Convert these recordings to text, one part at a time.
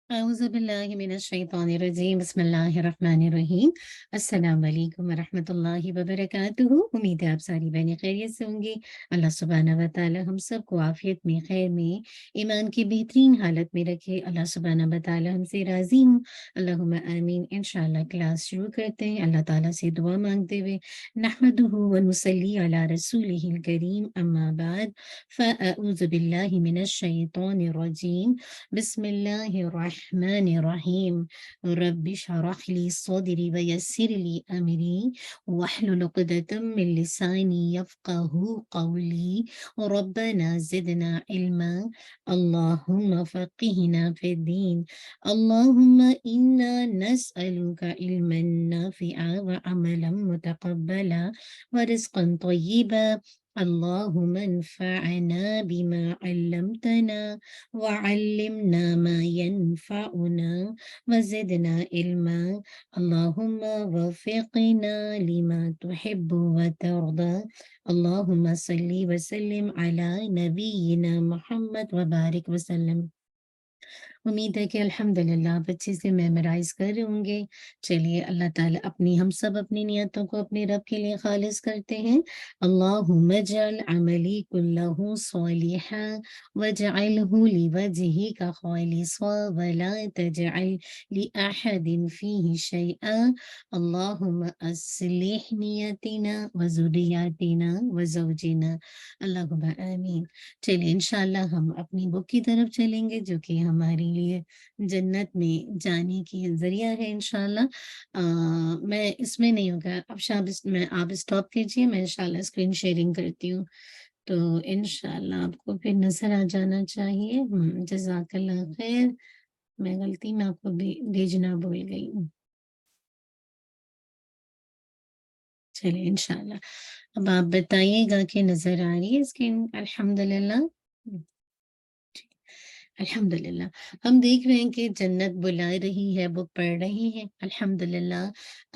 औज़ुबिल्लाहिमिनश्शैतानिर्रजीम बिस्मिल्लाहिर्रहमानिर्रहीम। अस्सलाम वालेकुम वरहमतुल्लाहि वबरकातुहू। उम्मीद है आप सारी बहनें खैरियत से होंगी। अल्लाह सुब्हानहू व तआला हम सबको आफ़ियत में, खैर में, ईमान की बेहतरीन हालत में रखे। अल्लाह सुब्हानहू व तआला हमसे राज़ी हों। अल्लाहुम्मा आमीन। इंशाअल्लाह क्लास शुरू करते हैं अल्लाह ताला से दुआ माँगते हुए। नहमदुहु व नुसल्ली अला रसूलिहिल करीम, अम्मा बाद, फ़अऊज़ु बिल्लाहि मिनश शैतानिर रजीम। बिस्मिल्लाहिर्रहमानिर्रहीम। रब्बि शरह ली सदरी व यस्सिर ली अमरी वहलुल उक़दतम मिन लिसानी यफ़क़हू क़ौली रब्बना ज़िदना इल्मा अल्लाहुम्मा फ़क़िहना फ़िद्दीन अल्लाहुम्मा इन्ना नस्अलुका इल्मन नाफ़िअ व अमलन मुतक़ब्बला व रिज़्क़न तय्यिबा अल्लाहुम्मा अन्फ़अना बिमा अल्लमतना वअल्लिमना मा यनफ़अुना वज़िदना इल्मा अल्लाहुम्मा वफ़िक़ना लिमा तुहिब्बु व तर्दा अल्लाहुम्मा सल्लि व सल्लिम अला नबिय्यिना मुहम्मद व बारिक वसल्लम। उम्मीद है कि अल्हम्दुलिल्लाह आप अच्छे से मेमोराइज़ कर रहे होंगे। चलिए अल्लाह ताला हम सब अपनी नियतों को अपने रब के लिए ख़ालिस करते हैं। अल्लाहुम्मा जअल अमली कुल्लहु सालिहा वजअलहु लिवजहिका ख़ालिसा वला तजअल लिअहदिन फ़ीहि शैअा अल्लाहुम्मा अस्लिह नियतिना व ज़ुर्रियतिना व ज़ौजिना अल्लाहुम्मा आमीन। चलिए इंशाअल्लाह हम अपनी बुक की तरफ चलेंगे जो कि हमारे लिए जन्नत में जाने की ज़रिया है इंशाअल्लाह। मैं इसमें नहीं होगा अब मैं आप स्टॉप कीजिए, मैं इंशाअल्लाह स्क्रीन शेयरिंग करती हूँ। तो इंशाअल्लाह आपको फिर नज़र आ जाना चाहिए। जज़ाकल्लाह खैर। मैं गलती में आपको भेजना भूल गई हूँ। चलिए इंशाअल्लाह। अब आप बताइएगा कि नज़र आ रही है स्क्रीन? अल्हम्दुलिल्लाह। अल्हम्दुलिल्लाह। हम देख रहे हैं कि जन्नत बुला रही है, वो पढ़ रही हैं, अल्हम्दुलिल्लाह।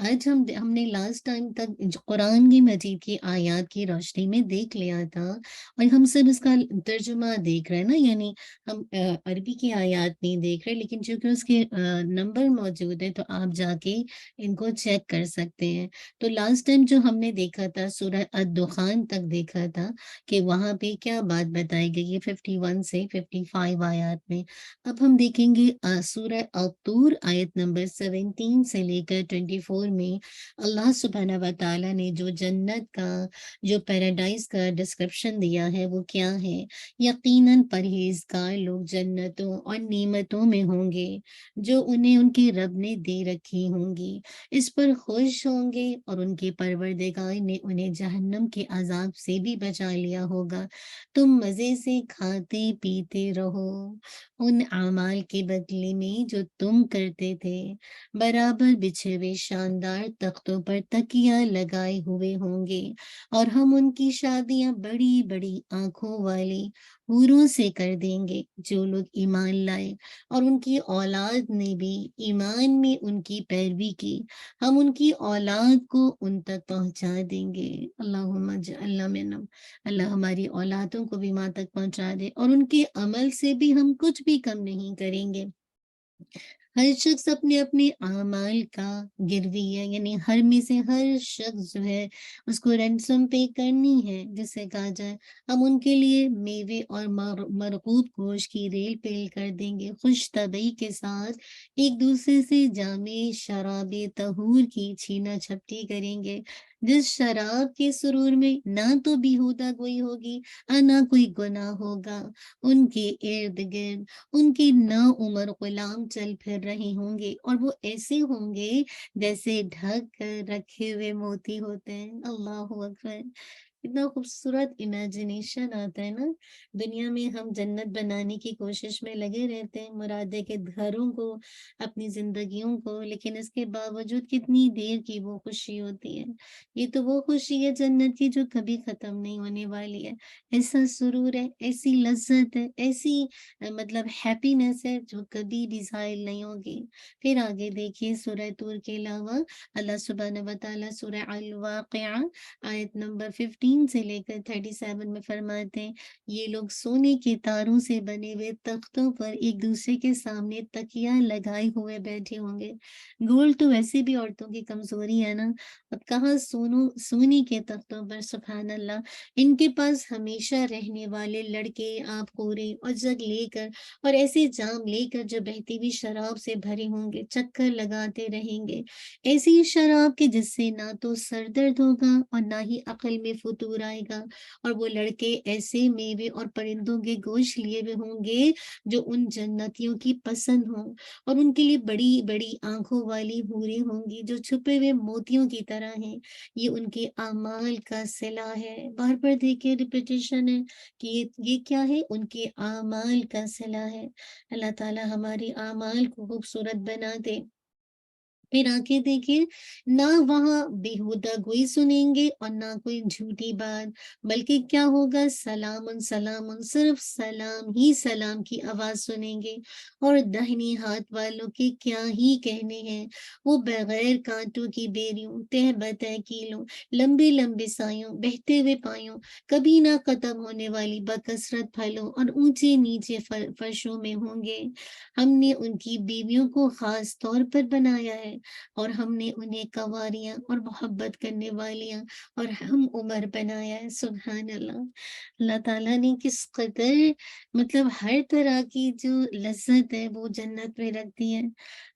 आज हमने लास्ट टाइम तक कुरान की मजीद की आयत की रोशनी में देख लिया था और हम सब इसका तर्जुमा देख रहे हैं ना, यानी हम अरबी की आयत नहीं देख रहे, लेकिन चूंकि उसके नंबर मौजूद है तो आप जाके इनको चेक कर सकते हैं। तो लास्ट टाइम जो हमने देखा था सूरह अद-दुखान तक देखा था कि वहाँ पे क्या बात बताई गई है 51 से 55 आयत में। अब हम देखेंगे सूरह अत-तूर आयत नंबर 17 से लेकर 24 में अल्लाह सुब्हानहू व तआला ने जो जन्नत का, जो पैराडाइज़ का डिस्क्रिप्शन दिया है वो क्या है। यकीनन परहेज़गार लोग जन्नतों और नेमतों में होंगे जो उन्हें उनके रब ने दे रखी होंगी। इस पर खुश होंगे और उनके परवरदिगार ने उन्हें जहन्नम के अज़ाब से भी बचा लिया होगा। तुम मज़े से खाते-पीते रहो, उन अमाल के बदले में जो तुम करते थे। बराबर बिछे हुए शानदार तख्तों पर तकिया लगाए हुए होंगे और हम उनकी शादियाँ बड़ी-बड़ी आँखों वाली हूरों से कर देंगे, जो लोग ईमान लाए और उनकी औलाद ने भी ईमान में उनकी पैरवी की। हम उनकी औलाद को उन तक पहुँचा देंगे। अल्लाहुम्मा जअलना मिनहुम। अल्लाह हमारी औलादों को भी वहाँ तक पहुँचा दे और उनके अमल से भी हम कुछ भी कम नहीं करेंगे। हर शख्स अपने-अपने अमाल का गिरवी है, यानी हर में से हर शख्स जो है उसको रैंसम पे करनी है, जिसे कहा जाए। हम उनके लिए मेवे और मरगूब गोश्त की रेल-पेल कर देंगे, खुश तबई के साथ एक-दूसरे से जामे शराबे तहूर की छीना-झपटी करेंगे। जिस शराब के सुरूर में ना तो बेहुदा गोई होगी ना कोई गुनाह होगा। उनके इर्द-गिर्द उनके नाउमर गुलाम चल फिर रहे होंगे और वो ऐसे होंगे जैसे ढक कर रखे हुए मोती होते हैं। अल्लाहू अकबर! इतना खूबसूरत इमेजिनेशन आता है ना। दुनिया में हम जन्नत बनाने की कोशिश में लगे रहते हैं, मुरादे के घरों को, अपनी ज़िंदगियों को, लेकिन इसके बावजूद कितनी देर की वो खुशी होती है। ये तो वो खुशी है जन्नत की जो कभी ख़त्म नहीं होने वाली है। ऐसा सुरूर है, ऐसी लज़्ज़त है, ऐसी मतलब हैप्पीनेस है जो कभी भी ज़ाइल नहीं होगी। फिर आगे देखिए सूरह तूर के अलावा अल्लाह सुब्हानहू व तआला सूरह अल वाक़िआ आयत नंबर 14 से लेकर 37 में फरमाते हैं, ये लोग सोने के तारों से बने हुए तख्तों पर एक दूसरे के सामने तकिया लगाए हुए बैठे होंगे। गोल्ड तो वैसे भी औरतों की कमजोरी है ना, अब कहाँ सोने के तख्तों पर, सुभान अल्लाह। इनके पास हमेशा रहने वाले लड़के, आप कोरे और जग लेकर और ऐसे जाम लेकर जो बहती हुई शराब से भरे होंगे, चक्कर लगाते रहेंगे। ऐसी शराब कि जिससे ना तो सर दर्द होगा और ना ही अक्ल में फुतूर आएगा। और वो लड़के ऐसे मेवे और परिंदों के गोश्त लिए हुए होंगे जो उन जन्नतियों की पसंद हो, और उनके लिए बड़ी बड़ी आंखों वाली हूरें होंगी जो छुपे हुए मोतियों की तरह हैं। ये उनके आमाल का सिला है। बार बार देखिए, रिपीटेशन है कि ये क्या है, उनके आमाल का सिला है। अल्लाह ताला हमारे आमाल को खूबसूरत बना दे। फिर आके देखिए, ना वहां बेहुदा कोई सुनेंगे और ना कोई झूठी बात, बल्कि क्या होगा, सलामुन सलामुन, सिर्फ सलाम ही सलाम की आवाज सुनेंगे। और दाहिनी हाथ वालों के क्या ही कहने हैं, वो बगैर कांटों की बेरियों, तह बतह कीलों, लंबे लंबे सायों, बहते हुए पायों, कभी ना खत्म होने वाली बकसरत फलों और ऊंचे नीचे फर्शों में होंगे। हमने उनकी बीवियों को खास तौर पर बनाया है, और हमने उन्हें कंवारियां और मोहब्बत करने वालियां और हम उम्र बनाया है। सुभान अल्लाह। अल्लाह ताला ने किस कदर, मतलब हर तरह की जो लज्जत है वो जन्नत में रख दी है।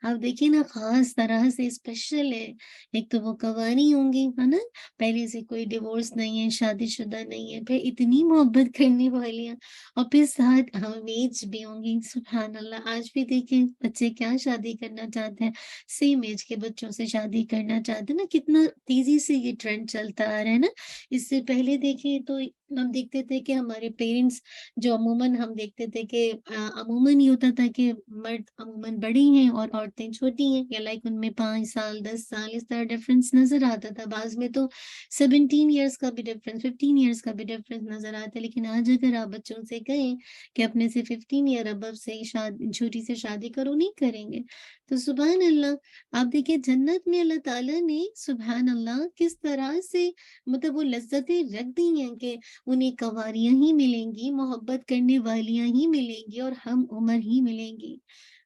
आप देखिए ना, खास तरह से स्पेशल है। एक तो वो कंवारी होंगी, है ना, पहले से कोई डिवोर्स नहीं है, शादीशुदा नहीं है, फिर इतनी मोहब्बत करने वालियां, और फिर साथ हमेज भी होंगी। सुभान अल्लाह। आज भी देखिए बच्चे क्या शादी करना चाहते हैं, सेम एज के बच्चों से शादी करना चाहते हैं ना, कितना तेजी से ये ट्रेंड चलता आ रहा है ना। इससे पहले देखिए तो हम देखते थे कि हमारे पेरेंट्स, जो अमूमन हम देखते थे कि अमूमन ये होता था कि मर्द अमूमन बड़ी हैं और औरतें छोटी हैं, या लाइक उनमें 5 साल 10 साल इस तरह डिफरेंस नजर आता था। बाद में तो 17 ईयर्स का भी डिफरेंस, 15 ईयर्स का भी डिफरेंस नजर आता है। लेकिन आज अगर आप बच्चों से कहें कि अपने से 15 ईयर अबव से शादी, छोटी से शादी करो, नहीं करेंगे। तो सुभान अल्लाह। आप देखिए जन्नत में अल्लाह ताला ने सुभान अल्लाह किस तरह से, मतलब वो लज्जतें रख दी हैं कि उन्हें कंवारियां ही मिलेंगी, मोहब्बत करने वालियां ही मिलेंगी और हम उम्र ही मिलेंगी।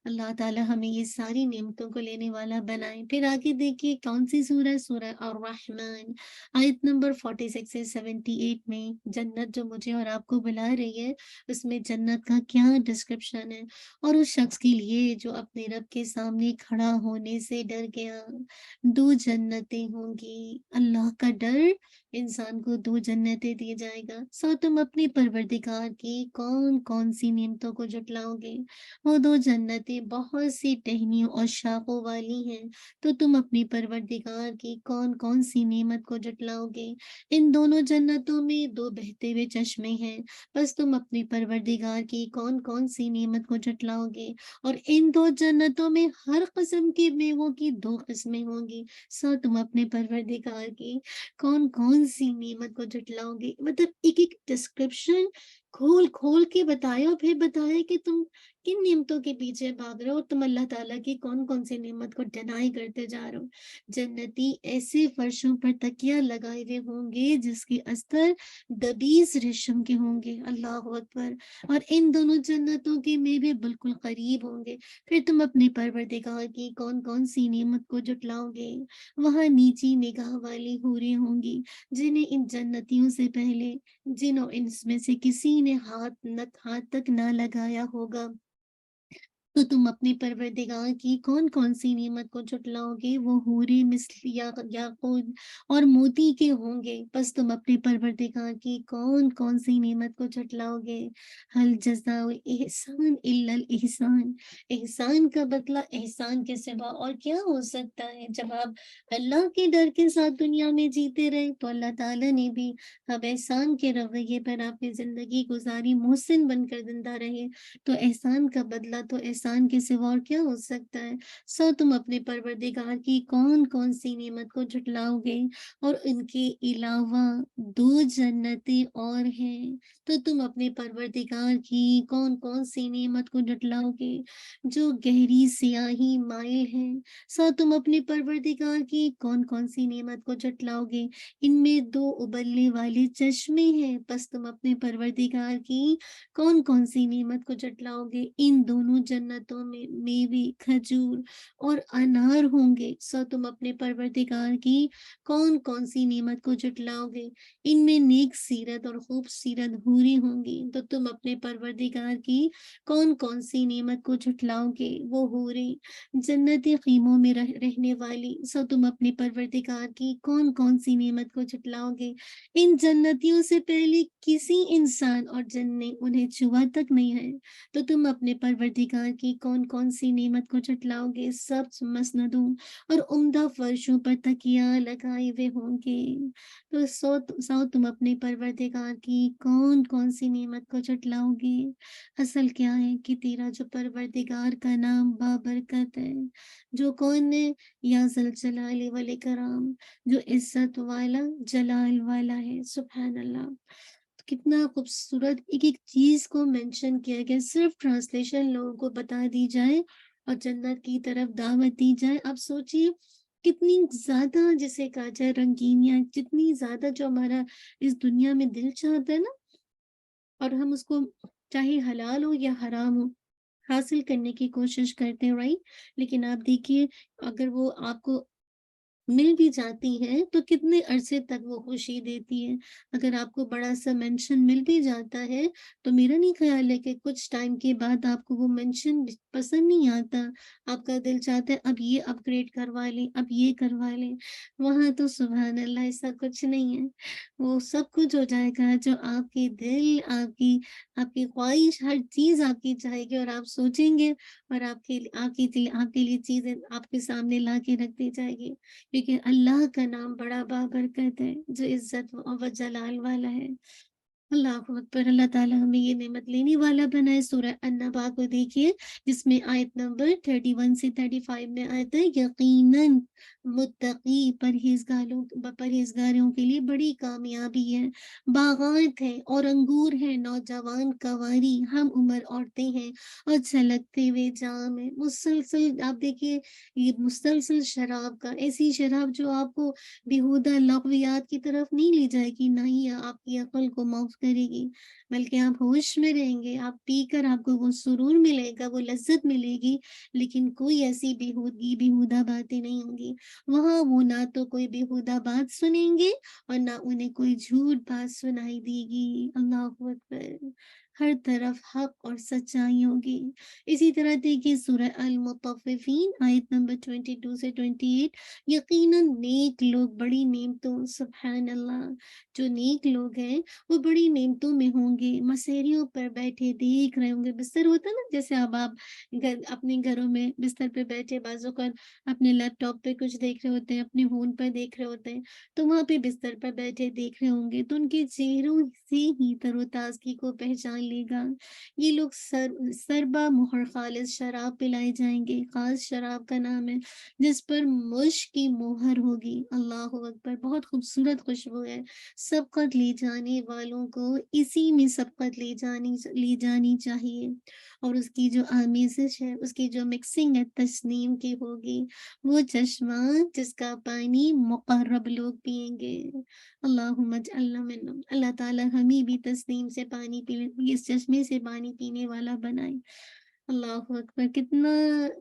अल्लाह ताला हमें ये सारी नेमतों को लेने वाला बनाए। फिर आगे देखिए कौन सी सूरह, सूरह ar-Rahman, आयत नंबर 46 से 78 में जन्नत जो मुझे और आपको बुला रही है, उसमें जन्नत का क्या डिस्क्रिप्शन है। और उस शख्स के लिए जो अपने रब के सामने खड़ा होने से डर गया, 2 जन्नतें होंगी। अल्लाह का डर, इंसान को 2 जन्नतें दिए जाएगा। सो तुम अपने परवरदिगार की कौन कौन सी नेमतों को जुटलाओगे। वो 2 जन्नतें बहुत सी टहनियों और शाखों वाली हैं, तो तुम अपनी परवरदिगार की कौन कौन सी नेमत को जुटलाओगे। इन दोनों जन्नतों में 2 बहते हुए चश्मे हैं, बस तुम अपनी परवरदिगार की कौन कौन सी नेमत को जुटलाओगे। और इन 2 जन्नतों में हर किस्म के मेवों की 2 किस्में होंगी, सो तुम अपने परवरदिगार की कौन कौन सी नेमत को जुटलाओगे। मतलब एक एक डिस्क्रिप्शन खोल खोल के बताया, और फिर बताया कि तुम किन नेमतों के पीछे भाग रहे हो, और तुम अल्लाह ताला की कौन कौन सी नेमत को डिनाई करते जा रहे हो। जन्नती ऐसे फर्शों पर तकिया लगाए हुए होंगे जिसके अस्तर 22 रेशम के होंगे, अल्लाह अकबर। और इन दोनों जन्नतों के मेवे बिल्कुल करीब होंगे। फिर तुम अपने परवरदिगार की कौन कौन सी नेमत को जुटलाओगे। वहां नीची निगाह वाली हूरें होंगी, जिन्हें इन जन्नतियों से पहले, जिन्हों इनमें से किसी ने हाथ तक ना लगाया होगा। तो तुम अपने परवरदिगार की कौन कौन सी नेमत को झुटलाओगे। वो हूरे मिस्र याकूत और मोती के होंगे, बस तुम अपने परवरदिगार की कौन कौन सी नेमत को झुटलाओगे। हल जज़ाउ एहसान इल्लल एहसान, एहसान का बदला एहसान के सिवा और क्या हो सकता है। जब आप अल्लाह के डर के साथ दुनिया में जीते रहे, तो अल्लाह ताला ने भी अब एहसान के रवैये पर आपने जिंदगी गुजारी, मोहसिन बनकर जिंदा रहे, तो एहसान का बदला तो एहसान एहसान के सिवा और क्या हो सकता है? सो तुम अपने परवरदिगार की कौन-कौन सी नेमत को झुठलाओगे? और इनके अलावा 2 जन्नतें और हैं, तो तुम अपने परवरदिगार की कौन-कौन सी नेमत को झुठलाओगे, जो गहरी स्याही माइल है? सो तुम अपने परवरदिगार की कौन-कौन सी नेमत को झुठलाओगे? इनमें 2 उबलने वाले चश्मे हैं, बस तुम अपने परवरदिगार की कौन-कौन सी नेमत को झुठलाओगे? इन दोनों जन्नतों में मेवे, खजूर और अनार होंगे, सो तुम अपने परवरदिगार की कौन-कौन सी नेमत को झुठलाओगे? इनमें नेक सीरत और खूबसूरत हूरें होंगी, तो तुम अपने परवरदिगार की कौन-कौन सी नेमत को झुठलाओगे? वो हूरें जन्नती ख़ीमों में रहने वाली, सो तुम अपने परवरदिगार की कौन-कौन सी नेमत को झुठलाओगे? इन जन्नतियों से पहले किसी इंसान और जिन ने उन्हें छुआ तक नहीं है, तो तुम अपने परवरदिगार की कौन-कौन सी नेमत को झुठलाओगे? सब्ज़ मसनदों और उम्दा फर्शों पर तकिया लगाए हुए होंगे। तो सो तुम अपने परवरदिगार की कौन-कौन सी नेमत को झुठलाओगे? असल क्या है कि तेरा जो परवरदिगार का नाम बाबरकत है, जो कौन है? या ज़ल जलाली वल इकराम, जो इज़्ज़त वाला, जलाल वाला है। सुभान अल्लाह! तो कितना खूबसूरत एक-एक चीज़ को मेंशन किया गया, सिर्फ़ ट्रांसलेशन लोगों को बता दी जाए और जन्नत की तरफ दावत दी जाए। आप सोचिए कितनी ज़्यादा जिसे कहा जाए रंगीनियाँ, जितनी ज़्यादा जो हमारा इस दुनिया में दिल चाहता है ना और हम उसको चाहे हलाल हो या हराम हो, हासिल करने की कोशिश करते हैं, राइट? लेकिन आप देखिए अगर वो आपको मिल भी जाती हैं, तो कितने अरसे तक वो खुशी देती है। अगर आपको बड़ा-सा मेंशन मिल भी जाता है, तो मेरा नहीं ख़्याल है कि कुछ टाइम के बाद आपको वो मेंशन पसंद नहीं आता। आपका दिल चाहता है अब ये अपग्रेड करवा लें, अब ये करवा लें। वहाँ तो सुभान अल्लाह ऐसा कुछ नहीं है। वो सब कुछ हो जाएगा जो आपके दिल, आपकी आपकी ख़्वाहिश हर चीज़ आपकी चाहेगी और आप सोचेंगे और आपके लिए चीज़ें आपके सामने ला के रख दी जाएगी। क्योंकि अल्लाह का नाम बड़ा बाबरकत है, जो इज़्ज़त व जलाल वाला है। अल्लाहु अकबर! अल्लाह ताला हमें ये नेमत लेने वाला बनाए। सूरह अन-नबा को देखिए, जिसमें आयत नंबर 31 से 35 में आता है, यकीनन मुत्तकी परहेज़गारों के लिए बड़ी कामयाबी है। बागात हैं और अंगूर हैं, नौजवान कंवारी, हम उम्र औरतें हैं और छलकते हुए जाम हैं। मुसलसल आप देखिए, ये मुसलसल शराब का, ऐसी शराब जो आपको बेहुदा लग़वियात की तरफ नहीं ले जाएगी, ना ही आपकी अक़ल को मौफ करेगी, बल्कि आप होश में रहेंगे, आप पीकर आपको वो सुरूर मिलेगा, वो लज़्ज़त मिलेगी, लेकिन कोई ऐसी बेहूदगी, बेहुदा बातें नहीं होंगी। वहाँ वो ना तो कोई बेहुदा बात सुनेंगे और ना उन्हें कोई झूठ बात सुनाई देगी। अल्लाहू अकबर! हर तरफ हक़ और सच्चाई होगी। इसी तरह देखिए सूरह अल-मुतफ़्फ़िफ़ीन आयत नंबर 22 से 28, यकीनन नेक लोग बड़ी नेमतों सुभान अल्लाह, जो नेक लोग हैं वो बड़ी नेमतों में होंगे, मसेरियों पर बैठे देख रहे होंगे। बिस्तर होता है ना, जैसे अब आप घर अपने घरों में बिस्तर पे बैठे बाज़-औक़ात अपने लैपटॉप पे कुछ देख रहे होते हैं, अपने फ़ोन पर देख रहे होते हैं, तो वहाँ पे बिस्तर पर बैठे देख रहे होंगे, तो उनके चेहरों से ही तरोताज़गी को पहचान लेगा। ये लोग सरबा मुहर खालिस शराब पिलाए जाएँगे, ख़ास शराब का नाम है जिस पर मुश्क की मोहर होगी। अल्लाहु अकबर! बहुत खूबसूरत खुशबू है। सबक़त ले जाने वालों को इसी में सबक़त ले जानी चाहिए और उसकी जो आमेज़िश है, उसकी जो मिक्सिंग है तस्नीम की होगी, वो चश्मा जिसका पानी मुक़र्रब लोग पिएँगे। अल्लाहुम्मा इजअलना मिन्हुम। अल्लाह ताला हमें भी तस्नीम से पानी पीने इस चश्मे से पानी पीने वाला बनाए। अल्लाहु अकबर! कितना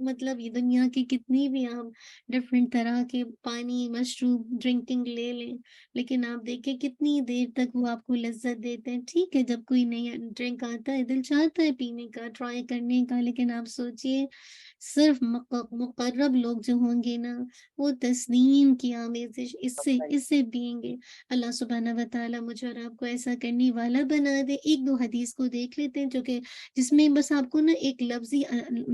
मतलब ये दुनिया की कितनी भी आप डिफरेंट तरह के पानी, मशरूब, ड्रिंकिंग ले लें, लेकिन आप देखिए कितनी देर तक वो आपको लज़्ज़त देते हैं। ठीक है, जब कोई नया ड्रिंक आता है, दिल चाहता है पीने का, ट्राई करने का, लेकिन आप सोचिए सिर्फ़ मुक़र्रब लोग जो होंगे ना, वो तस्नीम की आमेज़िश इससे इससे पिएँगे। अल्लाह सुब्हानहू व तआला मुझे और आपको ऐसा करने वाला बना दे। 1-2 हदीस को देख लेते हैं जो कि जिसमें बस आपको ना एक لفظی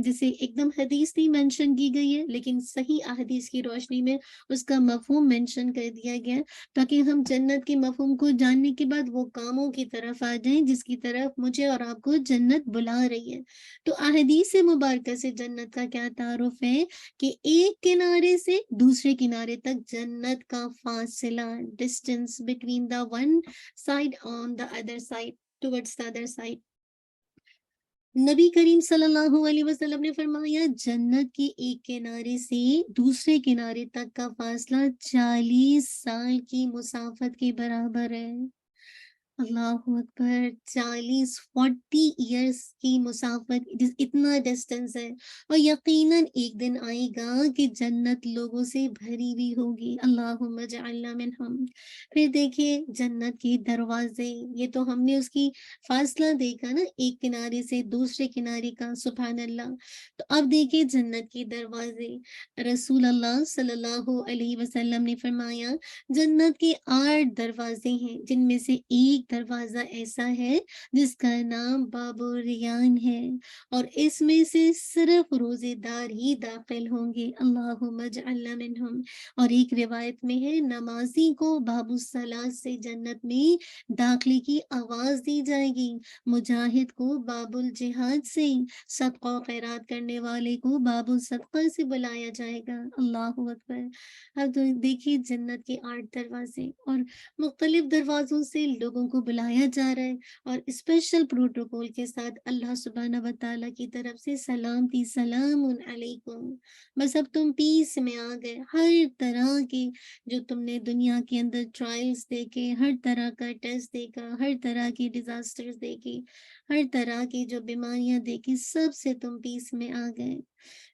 جیسے ایک دم حدیث نہیں مینشن کی گئی ہے، لیکن صحیح احادیث کی روشنی میں اس کا مفہوم مینشن کر دیا گیا ہے، تاکہ ہم جنت کے مفہوم کو جاننے کے بعد وہ کاموں کی طرف آ جائیں جس کی طرف مجھے اور آپ کو جنت بلا رہی ہے۔ تو احادیث مبارکہ سے جنت کا کیا تعارف ہے کہ ایک کنارے سے دوسرے کنارے تک جنت کا فاصلہ، distance between the one side on the other side, towards the other side. نبی کریم صلی اللہ علیہ وسلم نے فرمایا جنت کے ایک کنارے سے دوسرے کنارے تک کا فاصلہ 40 سال کی مسافت کے برابر ہے۔ اللہ اکبر، 40 ایئرس کی مسافت، اتنا ڈسٹینس ہے، اور یقیناً ایک دن آئے گا کہ جنت لوگوں سے بھری ہوئی ہوگی، اللہم اجعلنا منہم۔ پھر دیکھیے جنت کے دروازے، یہ تو ہم نے اس کی فاصلہ دیکھا نا ایک کنارے سے دوسرے کنارے کا، سبحان اللہ۔ تو اب دیکھیے جنت کے دروازے، رسول اللہ صلی اللہ علیہ وسلم نے فرمایا جنت کے 8 دروازے ہیں، جن میں سے ایک دروازہ ایسا ہے جس کا نام باب الریان ہے، اور اس میں سے صرف روزے دار ہی داخل ہوں گے، اللہم اجعلنا منہم۔ اور ایک روایت میں ہے نمازی کو باب الصلاۃ سے جنت میں داخلے کی آواز دی جائے گی، مجاہد کو باب الجہاد سے، صدقہ و خیرات کرنے والے کو باب الصدقہ سے بلایا جائے گا، اللہ اکبر۔ اب تو دیکھیے جنت کے 8 دروازے، اور مختلف دروازوں سے لوگوں کو بلایا جا رہا ہے، اور اسپیشل پروٹوکول کے ساتھ اللہ سبحانہ و تعالیٰ کی طرف سے سلامتی، سلام علیکم، بس اب تم پیس میں آ گئے۔ ہر طرح کے جو تم نے دنیا کے اندر ٹرائلز دیکھے، ہر طرح کا ٹیسٹ دیکھا، ہر طرح کی ڈیزاسٹرز دیکھی، ہر طرح کی جو بیماریاں دیکھی، سب سے تم پیس میں آ گئے۔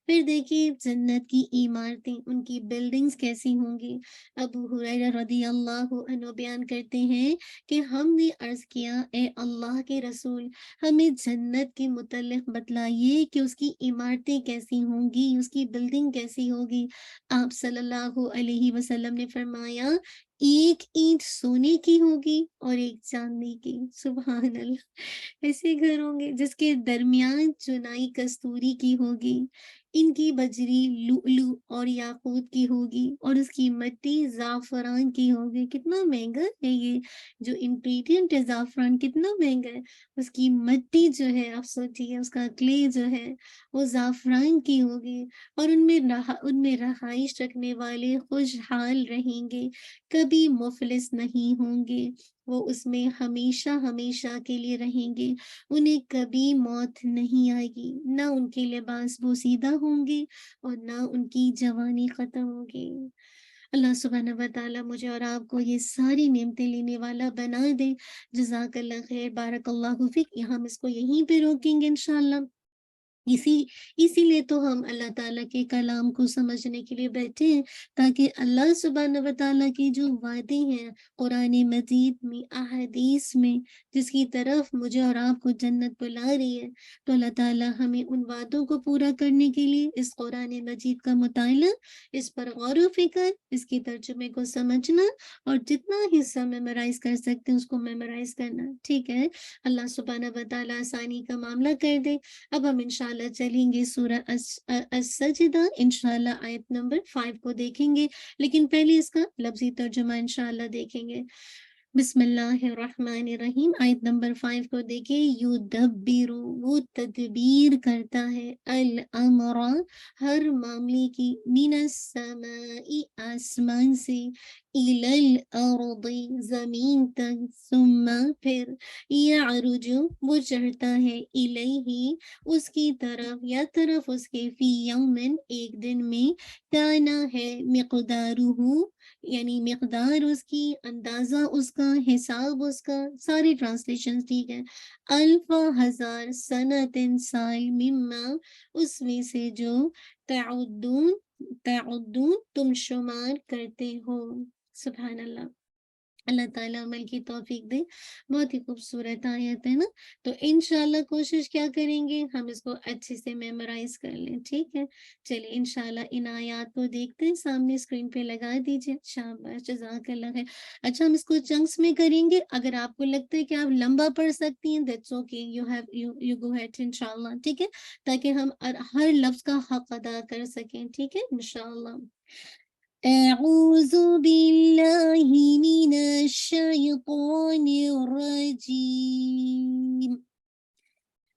پھر دیکھیے جنت کی عمارتیں، ان کی بلڈنگز کیسی ہوں گی۔ ابو ہریرہ رضی اللہ عنہ بیان کرتے ہیں کہ ہم نے عرض کیا اے اللہ کے رسول، ہمیں جنت کے متعلق بتلائیے کہ اس کی عمارتیں کیسی ہوں گی، اس کی بلڈنگ کیسی ہوگی۔ آپ صلی اللہ علیہ وسلم نے فرمایا ایک اینٹ سونے کی ہوگی اور ایک چاندی کی، سبحان اللہ۔ ایسے گھر ہوں گے جس کے درمیان چنائی کستوری کی ہوگی، ان کی بجری لؤلؤ اور یاقوت کی ہوگی، اور اس کی مٹی زعفران کی ہوگی۔ کتنا مہنگا ہے یہ جو انگریڈینٹ ہے، زعفران کتنا مہنگا ہے، اس کی مٹی جو ہے آپ سوچیے، اس کا کلے جو ہے وہ زعفران کی ہوگی، اور ان میں رہائش رکھنے والے خوشحال رہیں گے، کبھی مفلس نہیں ہوں گے، وہ اس میں ہمیشہ ہمیشہ کے لیے رہیں گے، انہیں کبھی موت نہیں آئے گی، نہ ان کے لباس بوسیدہ ہوں گے اور نہ ان کی جوانی ختم ہوگی۔ اللہ سبحانہ و تعالیٰ مجھے اور آپ کو یہ ساری نعمتیں لینے والا بنا دے۔ جزاک اللہ خیر، بارک اللہ فیک۔ ہم اس کو یہیں پہ روکیں گے انشاءاللہ۔ اسی لیے تو ہم اللہ تعالیٰ کے کلام کو سمجھنے کے لیے بیٹھے ہیں، تاکہ اللہ سبحانہ و تعالیٰ کی جو وعدے ہیں قرآن مجید میں، احادیث میں، جس کی طرف مجھے اور آپ کو جنت بلا رہی ہے، تو اللہ تعالیٰ ہمیں ان وعدوں کو پورا کرنے کے لیے اس قرآن مجید کا مطالعہ، اس پر غور و فکر، اس کے ترجمے کو سمجھنا، اور جتنا حصہ میمورائز کر سکتے ہیں اس کو میمورائز کرنا، ٹھیک ہے۔ اللہ سبحانہ و تعالیٰ آسانی کا معاملہ کر دے۔ اب ہم انشاءاللہ چلیں گے سورہ السجدہ، انشاءاللہ آیت نمبر 5 کو دیکھیں گے، لیکن پہلے اس کا لفظی ترجمہ انشاءاللہ دیکھیں گے۔ بسم اللہ الرحمن الرحیم، آیت نمبر 5 کو دیکھیں۔ یدبر، وہ تدبیر کرتا ہے، الامر، ہر معاملے کی، من السماء، آسمان سے، الی الارض، زمین تک، ثم، پھر، یعرج، وہ چڑھتا ہے، الیہ، اس کی طرف یا طرف اس کے، فی یومن، ایک دن میں، کانا ہے، مقدارہ، یعنی مقدار اس کی، اندازہ اس کا، حساب اس کا، ساری ٹرانسلیشن ٹھیک ہے، الف، ہزار، سنتن، سال، مما، اس میں سے جو، تعدون تم شمار کرتے ہو، سبحان اللہ۔ اللہ ताला अमल की तौफीक दे। बहुत ही खूबसूरत आयत है ना, तो इंशाल्लाह कोशिश क्या करेंगे, हम इसको अच्छे से मेमोराइज कर लें, ठीक है। चलिए इंशाल्लाह इन आयत को देखते हैं, सामने स्क्रीन पे लगा दीजिए। शाबाश, जज़ाकल्लाह खैर। अच्छा, हम इसको चंक्स में करेंगे, अगर आपको लगता है कि आप लंबा पढ़ सकती हैं, that's okay, you go ahead इंशाल्लाह, ठीक है, ताकि हम हर लफ्ज का हक अदा कर सकें, ठीक है इंशाल्लाह। أعوذ بالله من الشيطان الرجيم.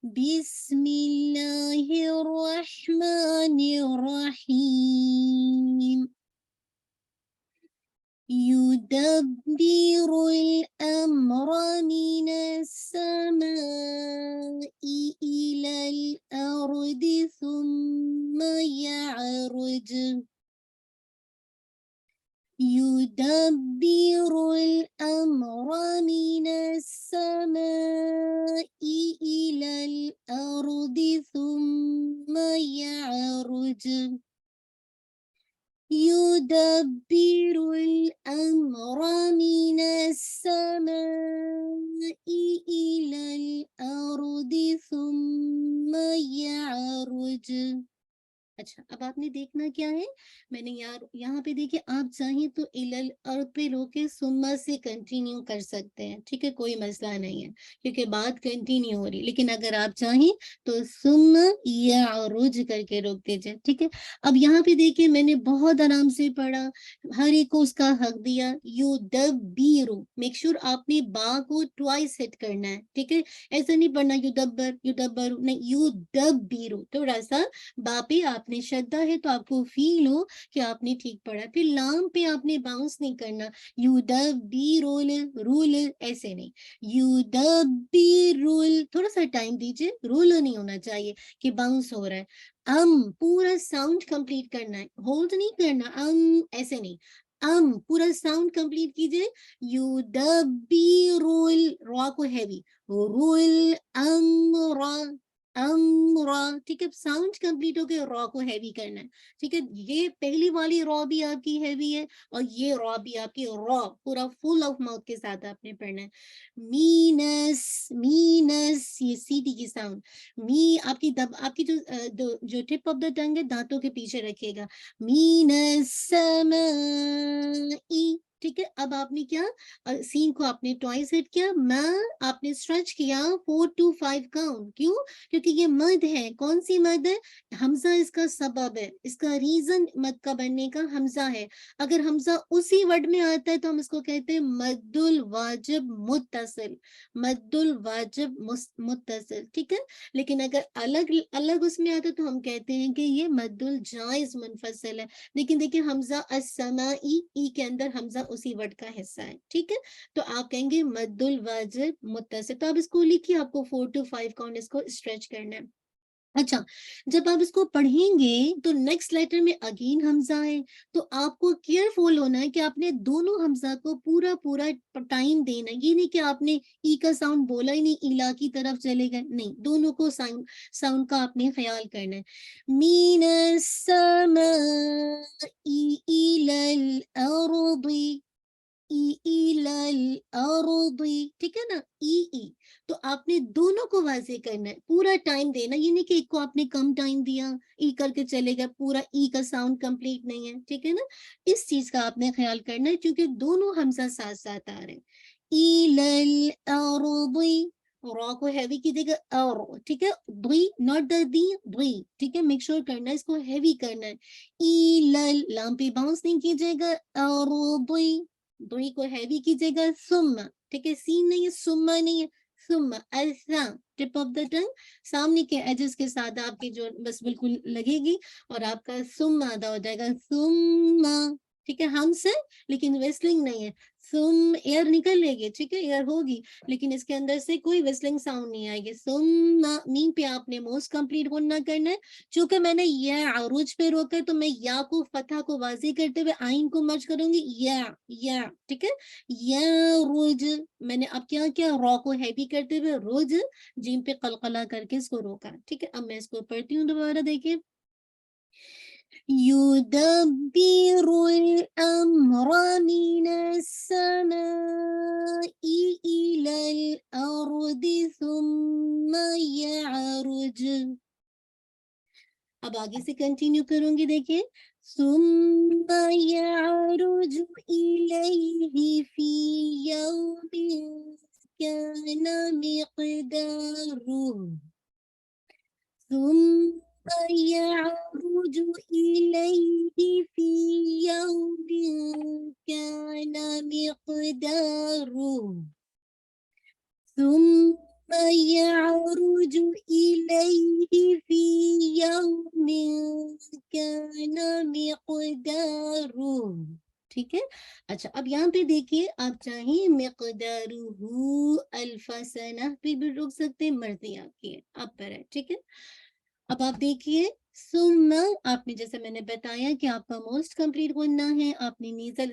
بسم الله الرحمن الرحيم. يدبر الأمر من السماء إلى الأرض ثم يعرج. يدبر الأمر من السماء إلى الأرض ثم يعرج. يدبر الأمر من السماء إلى الأرض ثم يعرج. अच्छा, अब आपने देखना क्या है, मैंने यार यहाँ पे देखिए, आप चाहें तो इलल अर्थ पे रोके सुम्मा से कंटिन्यू कर सकते हैं, ठीक है, कोई मसला नहीं है, क्योंकि बात कंटिन्यू हो रही, लेकिन अगर आप चाहें तो सुम्मा या रुज करके रोक दीजिए, ठीक है। अब यहाँ पे देखिए, मैंने बहुत आराम से पढ़ा, हर एक को उसका हक दिया। यू दब्बीरु, मेक श्योर आपने बा को ट्वाइस हिट करना है, ठीक है, ऐसा नहीं पढ़ना यू दब्बर नहीं, यू दब्बीरु, थोड़ा सा बा पे आपने श्रद्धा है तो आपको फील हो कि आपने ठीक पढ़ा। फिर लाम पे आपने बाउंस नहीं करना, युदब्बिरुल रूल ऐसे नहीं, युदब्बिरुल, थोड़ा सा टाइम दीजिए, रूल नहीं होना चाहिए कि बाउंस हो रहा है। पूरा साउंड कंप्लीट करना है, होल्ड नहीं करना, ऐसे नहीं, पूरा साउंड कंप्लीट कीजिए। युदब्बिरुल, रॉ को हैवी, रुल अम्रा, अम्रा, ठीक है, साउंड कंप्लीट हो गया, रॉ को हैवी करना है, ठीक है। ये पहली वाली रॉ भी आपकी हैवी है, और ये रॉ भी आपकी, रॉ पूरा फुल ऑफ माउथ के साथ आपने पढ़ना है। मीनस, मीनस, ये सीटी की साउंड, मी आपकी दब, आपकी जो टिप ऑफ द टंग है दांतों के पीछे रखिएगा। मीनस समाई, ठीक है। अब आपने क्या, सीन को आपने ट्वाइस हिट किया, मैं आपने स्ट्रेच किया 4 to 5 काउंट, क्यों, क्योंकि ये मद है, कौन सी मद है, हमजा इसका सबब है, इसका रीजन मद का बनने का हमजा है। अगर हमजा उसी वर्ड में आता है तो हम इसको कहते हैं मद्दुल वाजिब मुत्तसिल, मद्दुल वाजिब मुत्तसिल, ठीक है। लेकिन अगर अलग अलग उसमें आता है तो हम कहते हैं कि ये मद्दुल जायज मुनफसिल है। लेकिन देखिए, हमजा अस्समाई, ई के अंदर हमजा उसी वर्ड का हिस्सा है, ठीक है, तो आप कहेंगे मद्दुल वाजिब मुत्तसिल। तो आप इसको लिखिए, आपको 4 to 5 काउंट इसको स्ट्रेच करना है। अच्छा, जब आप इसको पढ़ेंगे तो नेक्स्ट लेटर में अगेन हमजा है, तो आपको केयरफुल होना है कि आपने दोनों हमजा को पूरा पूरा टाइम देना है। ये नहीं कि आपने ई का साउंड बोला ही नहीं, इला की तरफ चले गए, नहीं, दोनों को साउंड साउंड का आपने ख्याल करना है। मीनस समाई इलल अर्दी, इलल अर्दी, ठीक है ना, ई, तो आपने दोनों को वाजे करना है, पूरा टाइम देना, ये नहीं कि एक को आपने कम टाइम दिया, ई करके चलेगा, पूरा ई का साउंड कंप्लीट नहीं है, ठीक है ना, इस चीज का आपने ख्याल करना है, क्योंकि दोनों हमजा साथ साथ आ रहे हैं। इलल अर्दी, रॉ को हैवी कीजिएगा, और ठीक है, दी नॉट द दी, दी, ठीक है, मेक श्योर करना है, इसको हैवी करना है। इलल, लाम पे बाउंस नहीं कीजिएगा, अर्दी, दोई को हैवी कीजिएगा, सुम्मा, ठीक है, सीन नहीं है, सुम्मा नहीं है, सुम्मा, ऐसा टिप ऑफ द टंग सामने के एजेस के साथ आपकी जो बस बिल्कुल लगेगी, और आपका सुम्मा अदा हो जाएगा, सुम्मा, ठीक है, हम से, लेकिन वेस्लिंग नहीं है, सुम, एयर निकलेगी, ठीक है, एयर होगी, लेकिन इसके अंदर से कोई वेस्लिंग साउंड नहीं आएगी। सुम्मा, मीम पे आपने मोस्ट कंप्लीट होना करना है, चूंकि मैंने या अरूज पे रोका है तो मैं या को फतह को वाजी करते हुए आइन को मर्ज करूंगी, या, ठीक है, या रोज, मैंने अब क्या किया, रॉ को हैवी करते हुए रोज, जीम पे कलकला करके इसको रोका, ठीक है। अब मैं इसको पढ़ती हूँ दोबारा, देखिए। يدبر الأمر من السماء إلى الأرض ثم يعرج. अब आगे से कंटिन्यू करूंगी, देखिए ثم يعرج إليه في يوم كان مقداره ثم يعرج إليه في يوم كان مقداره ثم يعرج إليه في يوم كان مقداره. ठीक है. अच्छा, अब यहाँ पे देखिए, आप चाहें मिक़दारुहु अल्फ़सना पे भी रुक सकते हैं, मर्ज़ी आपकी है, आप पर है. ठीक है. अब आप देखिए सुम्मा, आपने जैसे मैंने बताया कि आपका मोस्ट कंप्लीट गुन्ना है, आपने नेजल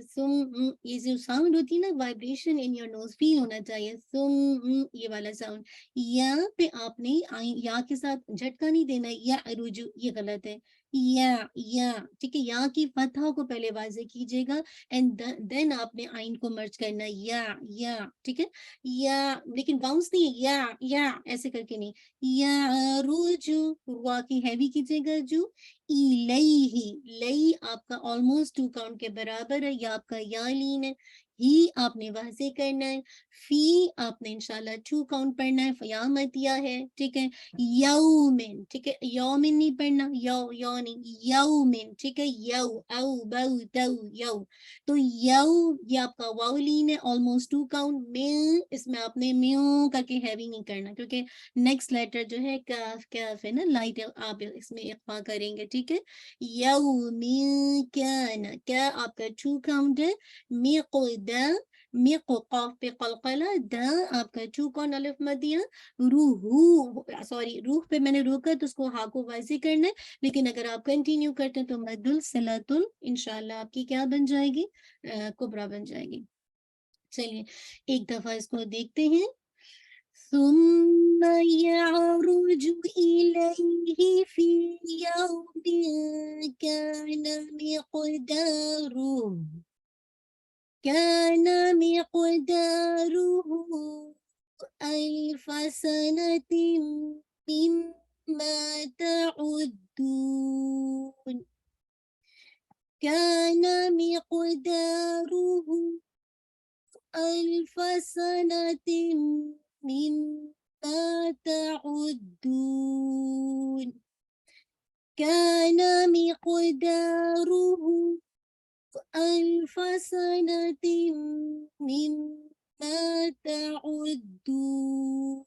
ये जो साउंड होती है ना, vibration in your nose feel होना चाहिए. ये वाला साउंड. या पे आपने या के साथ झटका नहीं देना, या रुजू, ये गलत है. या ठीक है, या की फतहा को पहले वाजे कीजिएगा एंड देन आपने आइन को मर्ज करना. या ठीक है. या लेकिन बाउंस नहीं है, या ऐसे करके नहीं. या रुजू, रुआ की हैवी कीजिएगा जो. इलैही, लई आपका ऑलमोस्ट 2 काउंट के बराबर है, या आपका या लीन है. ही आपने वाजे करना है. फी आपने इंशाल्लाह 2 काउंट पढ़ना है, या मतिया है. ठीक है. यौमिन, ठीक है, यौमिन नहीं पढ़ना, यौ नहीं, यौमिन. ठीक है. यौ औ बौ तौ यौ. तो यौ, ये आपका वाउ लीन है, ऑलमोस्ट 2 काउंट. में इसमें आपने म्यू करके हैवी नहीं करना, क्योंकि नेक्स्ट लेटर जो है काफ, काफ है ना, लाइट आप इसमें इख्फा करेंगे. ठीक है. यौमिन काना, क्या आपका 2 काउंट है. मिक़दा, मिक़ क़ाफ पे क़लक़ला, दा आपका 2 काउंट अलिफ मदिया. रूहू, सॉरी, रूह पे मैंने रोका तो उसको हा को वाज़े करना है, लेकिन अगर आप कंटिन्यू करते हैं तो मद्दुल सिलतुल इंशाल्लाह आपकी क्या बन जाएगी, कुबरा बन जाएगी. चलिए एक दफा इसको देखते हैं. ثم يعرج إليه في يوم كان مقداره ألف سنة مما تعدون. كان مقداره ألف سنة مما تعدون. كان مقداره ألف سنة مما تعدون.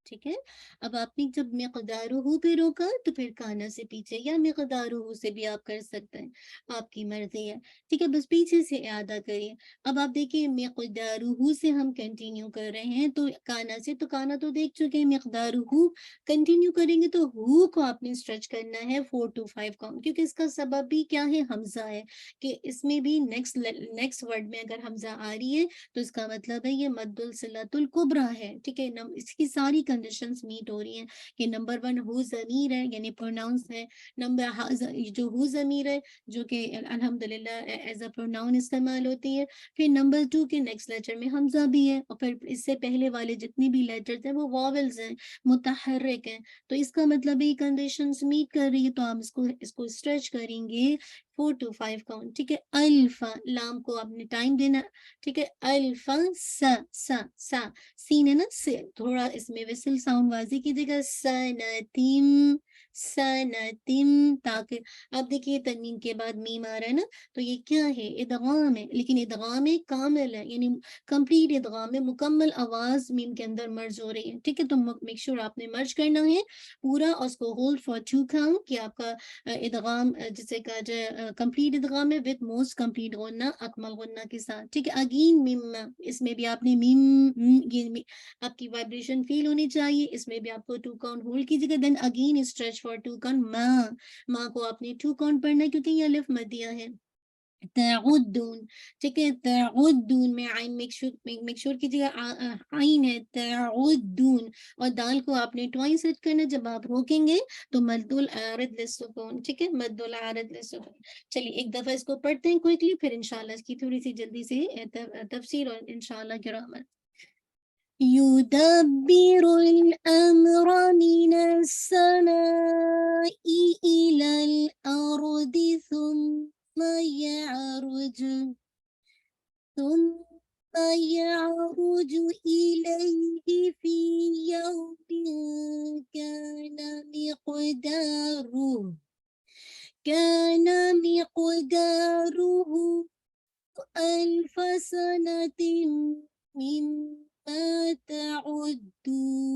ठीक है. अब आपने जब मिक़दारुहु पे रोका तो फिर काना से पीछे, या मिक़दारुहु से भी आप कर सकते हैं, आपकी मर्जी है. ठीक है, बस पीछे से यादा करिए. अब आप देखिए मिक़दारुहु से हम कंटिन्यू कर रहे हैं, तो काना से, तो काना तो देख चुके हैं. मिक़दारुहु कंटिन्यू करेंगे तो हु को आपने स्ट्रेच करना है 4 to 5 काउंट, क्योंकि इसका सबब भी क्या है, हमजा है. कि इसमें भी नेक्स्ट वर्ड में अगर हमजा आ रही है तो इसका मतलब है ये मद्दुल सिलतुल कुबरा है. ठीक है. इसकी सारी कंडीशंस मीट हो रही हैं कि नंबर 1 हु ज़मीर है, यानी प्रोनाउंस है. नंबर जो हु ज़मीर है, जो कि अल्हम्दुलिल्लाह एज अ प्रोनाउन इस्तेमाल होती है. फिर नंबर 2 के नेक्स्ट लेटर में हमजा भी है, और फिर इससे पहले वाले जितनी भी लेटर्स हैं वो वॉवेल्स हैं, मुतहर्रिक हैं. तो इसका मतलब ये कंडीशंस मीट कर रही है, तो हम इसको स्ट्रेच करेंगे 4 to 5 काउंट. ठीक है. अल्फा, लाम को आपने टाइम देना. ठीक है. अल्फा सा सीन है ना, से थोड़ा इसमें विसल साउंड वाजी कीजिएगा. सनतिम, सनतिम, ताकि अब देखिए तनवीन के बाद मीम आ रहा है ना, तो ये क्या है, इदगाम है, लेकिन इदगाम है कामिल है, यानी कंप्लीट इदगाम है, मुकम्मल आवाज मीम के अंदर मर्ज हो रही है. ठीक है. तो मेक श्योर आपने मर्ज करना है पूरा, और उसको होल्ड फॉर 2 काउंट, कि आपका इदगाम जिसे कहा जाए कंप्लीट इदगाम है विद मोस्ट कंप्लीट गुन्ना, अकमल गुन्ना के साथ. ठीक है. अगेन मिम, इसमें भी आपने ये आपकी वाइब्रेशन फील होनी चाहिए, इसमें भी आपको 2 काउंट होल्ड कीजिएगा. Then again stretch for 2 count. माँ को आपने 2 काउंट पढ़ना है, क्योंकि ये अलिफ मदिया है. تعدون، ٹھیک ہے، تعدون میں آئین میک شور کیجیے گا، آئین ہے تعدون، اور دال کو آپ نے ٹوائس سیٹ کرنا، جب آپ روکیں گے تو مد العارض للسکون، ٹھیک ہے، مد العارض للسکون۔ چلیے ایک دفعہ اس کو پڑھتے ہیں کوئکلی، پھر انشاءاللہ اس کی تھوڑی سی جلدی سے تفسیر اور انشاءاللہ گرامر۔ يدبر الأمر من السماء إلى الأرض ثم يعرج إليه في يوم كان مقداره كان مقداره ألف سنة مما تعدون۔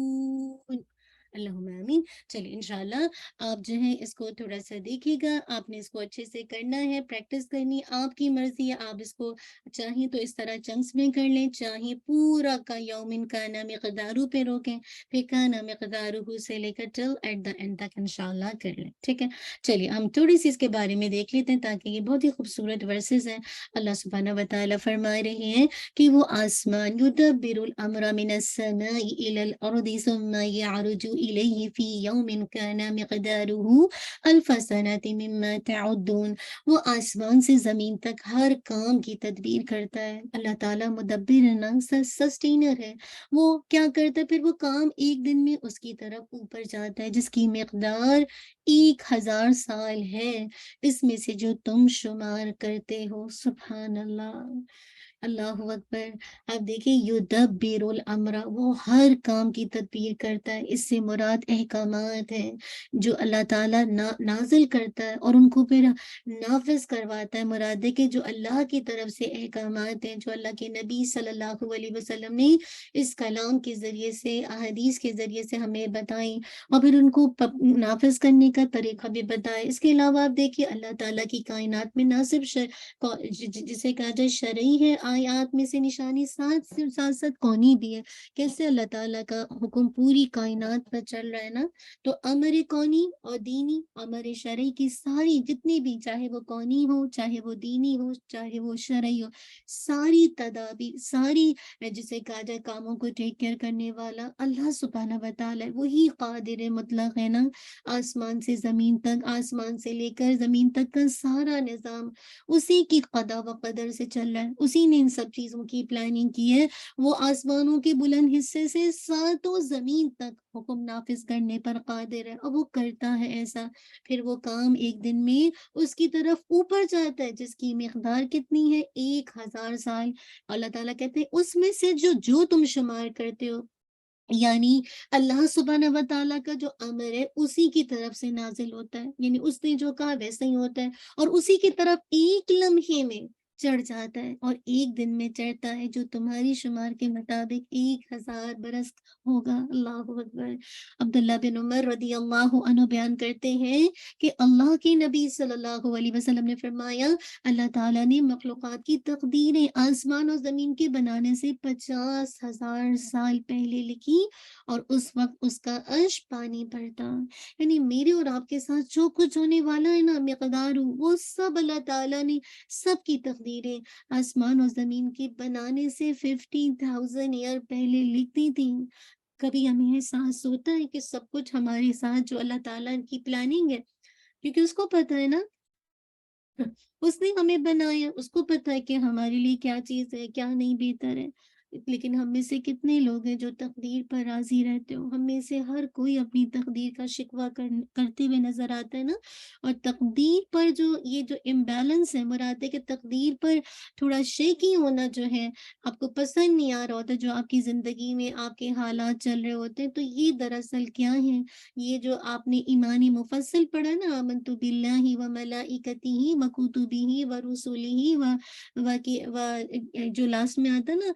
اللہم آمین۔ چلیے انشاءاللہ آپ جو ہے اس کو تھوڑا سا دیکھیے گا، آپ نے اس کو اچھے سے کرنا ہے، پریکٹس کرنی آپ کی مرضی ہے، آپ اس کو چاہیں تو اس طرح چنکس میں کر لیں، چاہیں پورا کا یومن کا نام مقدارو پہ روکیں، پھر کا نام مقدارو سے لے کر ٹل ایٹ دا اینڈ تک انشاءاللہ کر لیں، ٹھیک ہے۔ چلیے ہم تھوڑی سی اس کے بارے میں دیکھ لیتے ہیں تاکہ یہ بہت ہی خوبصورت ورسز ہیں۔ اللہ سبحانہ و تعالیٰ فرما رہے ہیں کہ وہ آسمان یدبر الامر من السماء الى الارض ثم يعرج الیہ فی یوم کان مقدارہ الف سنۃ مما تعدون، وہ آسمان سے زمین تک ہر کام کی تدبیر کرتا ہے۔ اللہ تعالیٰ مدبر سسٹینر ہے، وہ کیا کرتا ہے پھر وہ کام ایک دن میں اس کی طرف اوپر جاتا ہے جس کی مقدار 1000 سال ہے، اس میں سے جو تم شمار کرتے ہو۔ سبحان اللہ، اللہ اکبر۔ آپ دیکھیں یدبر الامر، وہ ہر کام کی تدبیر کرتا ہے، اس سے مراد احکامات ہیں جو اللہ تعالیٰ نازل کرتا ہے اور ان کو پھر نافذ کرواتا ہے۔ مراد ہے کہ جو اللہ کی طرف سے احکامات ہیں، جو اللہ کے نبی صلی اللہ علیہ وسلم نے اس کلام کے ذریعے سے، احادیث کے ذریعے سے ہمیں بتائیں، اور پھر ان کو نافذ کرنے کا طریقہ بھی بتائے۔ اس کے علاوہ آپ دیکھیے اللہ تعالیٰ کی کائنات میں نہ صرف جسے کہا جائے شرعی ہے آیات میں سے نشانی، ساتھ ساتھ ساتھ کونی بھی ہے، کیسے اللہ تعالیٰ کا حکم پوری کائنات پر چل رہا ہے نا۔ تو امر کونی اور دینی، امر شرعی کی ساری جتنی بھی، چاہے وہ کونی ہو، چاہے وہ دینی ہو، چاہے وہ شرعی ہو، ساری تدابیر، ساری جسے کہا جائے کاموں کو ٹیک کیئر کرنے والا اللہ سبحانہ و تعالیٰ ہے، وہی قادر مطلق ہے نا۔ آسمان سے زمین تک، آسمان سے لے کر زمین تک کا سارا نظام اسی کی قضا و قدر سے چل رہا ہے، اسی نے ان سب چیزوں کی پلاننگ کی ہے۔ وہ آسمانوں کے بلند حصے سے ساتوں زمین تک حکم نافذ کرنے پر قادر ہے، اور وہ کرتا ہے ایسا، پھر وہ کام ایک دن میں اس کی طرف اوپر جاتا ہے جس کی مقدار کتنی ہے، 1000 سال۔ اللہ تعالیٰ کہتے ہیں اس میں سے جو تم شمار کرتے ہو، یعنی اللہ سبحانہ و تعالیٰ کا جو امر ہے اسی کی طرف سے نازل ہوتا ہے، یعنی اس نے جو کہا ویسا ہی ہوتا ہے، اور اسی کی طرف ایک لمحے میں چڑھ جاتا ہے، اور ایک دن میں چڑھتا ہے جو تمہاری شمار کے مطابق 1000 برس ہوگا۔ اللہ اکبر۔ عبداللہ بن عمر رضی اللہ عنہ بیان کرتے ہیں کہ اللہ کے نبی صلی اللہ علیہ وسلم نے فرمایا اللہ تعالیٰ نے مخلوقات کی تقدیریں آسمان اور زمین کے بنانے سے 50,000 سال پہلے لکھی، اور اس وقت اس کا عرش پانی پر تھا۔ یعنی میرے اور آپ کے ساتھ جو کچھ ہونے والا ہے نا، مقدار وہ سب اللہ تعالیٰ نے سب کی تقدیریں آسمان اور زمین کے بنانے سے 50,000 ایئر پہلے لکھ دی تھی۔ کبھی ہمیں احساس ہوتا ہے کہ سب کچھ ہمارے ساتھ جو اللہ تعالیٰ کی پلاننگ ہے، کیونکہ اس کو پتہ ہے نا، اس نے ہمیں بنایا، اس کو پتہ ہے کہ ہمارے لیے کیا چیز ہے، کیا نہیں بہتر ہے۔ لیکن ہم میں سے کتنے لوگ ہیں جو تقدیر پر راضی رہتے ہو؟ ہم میں سے ہر کوئی اپنی تقدیر کا شکوہ کرتے ہوئے نظر آتا ہے نا۔ اور تقدیر پر جو امبیلنس ہے، مراد ہے کہ تقدیر پر تھوڑا شیکی ہونا جو ہے، آپ کو پسند نہیں آ رہا ہوتا، جو آپ کی زندگی میں آپ کے حالات چل رہے ہوتے ہیں، تو یہ دراصل کیا ہے؟ یہ جو آپ نے ایمانی مفصل پڑھا نا، آمنت باللہ و ملائکتہ و کتبہ و رسلہ و جو لاسٹ میں آتا نا،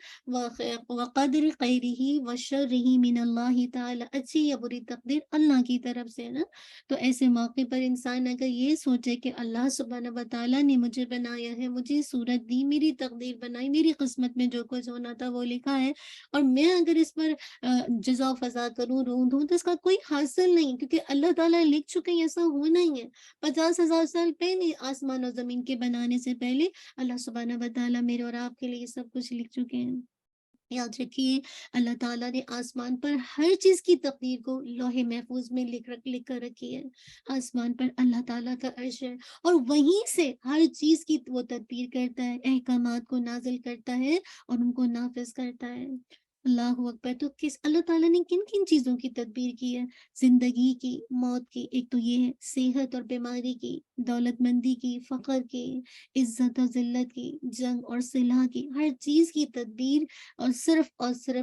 وقدر خیرہ وشرہ من اللہ تعالی، اچھی یا بری تقدیر اللہ کی طرف سے ہے نا۔ تو ایسے موقع پر انسان اگر یہ سوچے کہ اللہ سبحانہ و تعالیٰ نے مجھے بنایا ہے، مجھے صورت دی، میری تقدیر بنائی، میری قسمت میں جو کچھ ہونا تھا وہ لکھا ہے، اور میں اگر اس پر جزا و فضا کروں، رو دوں، تو اس کا کوئی حاصل نہیں، کیونکہ اللہ تعالیٰ لکھ چکے ہیں، ایسا ہونا ہی ہے۔ 50,000 سال پہلے آسمان و زمین کے بنانے سے پہلے اللہ سبحانہ و تعالیٰ میرے اور آپ کے لیے یہ سب کچھ لکھ چکے ہیں۔ یاد رکھیے، اللہ تعالیٰ نے آسمان پر ہر چیز کی تقدیر کو لوح محفوظ میں لکھ کر رکھی ہے۔ آسمان پر اللہ تعالیٰ کا عرش ہے، اور وہیں سے ہر چیز کی وہ تدبیر کرتا ہے، احکامات کو نازل کرتا ہے اور ان کو نافذ کرتا ہے۔ اللہ اکبر! تو اللہ تعالیٰ نے کن کن چیزوں کی تدبیر کی ہے؟ زندگی کی، موت کی، ایک تو یہ ہے، صحت اور بیماری کی، دولت مندی کی، فقر کی، عزت اور ذلت کی، جنگ اور صلح کی، ہر چیز کی تدبیر اور صرف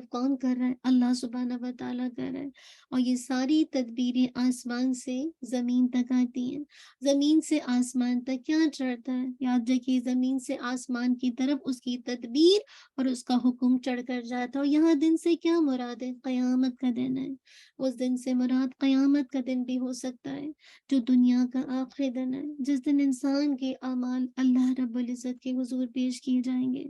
کون کر رہا ہے؟ اللہ سبحانہ و تعالیٰ کر رہا ہے۔ اور یہ ساری تدبیریں آسمان سے زمین تک آتی ہیں۔ زمین سے آسمان تک کیا چڑھتا ہے؟ یاد رکھیے، زمین سے آسمان کی طرف اس کی تدبیر اور اس کا حکم چڑھ کر جاتا ہے۔ اور یہاں دن سے کیا مراد ہے؟ قیامت کا دن ہے۔ اس دن سے مراد قیامت کا دن بھی ہو سکتا ہے، جو دنیا کا آخری دن ہے، جس دن انسان کے اعمال اللہ رب العزت کے حضور پیش کیے جائیں گے۔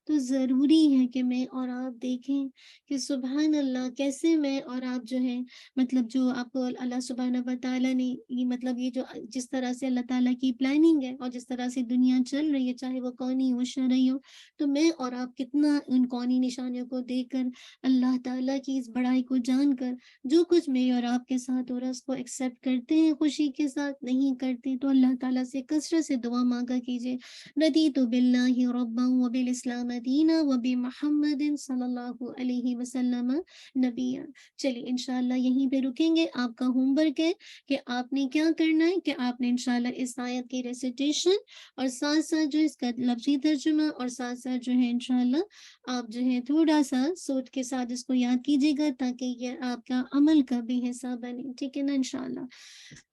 تو ضروری ہے کہ میں اور آپ دیکھیں کہ سبحان اللہ، کیسے میں اور آپ جو ہے، مطلب جو آپ کو اللہ سبحانہ و تعالیٰ نے مطلب یہ جو جس طرح سے اللہ تعالیٰ کی پلاننگ ہے اور جس طرح سے دنیا چل رہی ہے، چاہے وہ کونی ہو شرعی ہو، تو میں اور آپ کتنا ان کونی نشانیوں کو دیکھ کر، اللہ تعالیٰ کی اس بڑائی کو جان کر، جو کچھ میرے اور آپ کے ساتھ ہو رہا ہے اس کو ایکسیپٹ کرتے ہیں خوشی کے ساتھ، نہیں کرتے تو اللہ تعالیٰ سے کثرت سے دعا مانگا کیجیے۔ رضیت باللہ ربا وبالاسلام دینا وبمحمد صلی اللہ علیہ وسلم نبیا۔ چلیے انشاءاللہ یہیں پہ رکیں گے۔ آپ کا ہوم ورک ہے کہ آپ نے کیا کرنا ہے، کہ آپ نے انشاءاللہ اس آیت کی ریسیٹیشن اور ساتھ ساتھ جو اس کا لفظی ترجمہ اور ساتھ ساتھ جو ہے انشاءاللہ آپ جو ہے تھوڑا سا سوچ کے ساتھ اس کو یاد کیجیے گا، تاکہ یہ آپ کا عمل کا بھی حصہ بنے، ٹھیک ہے نا؟ انشاءاللہ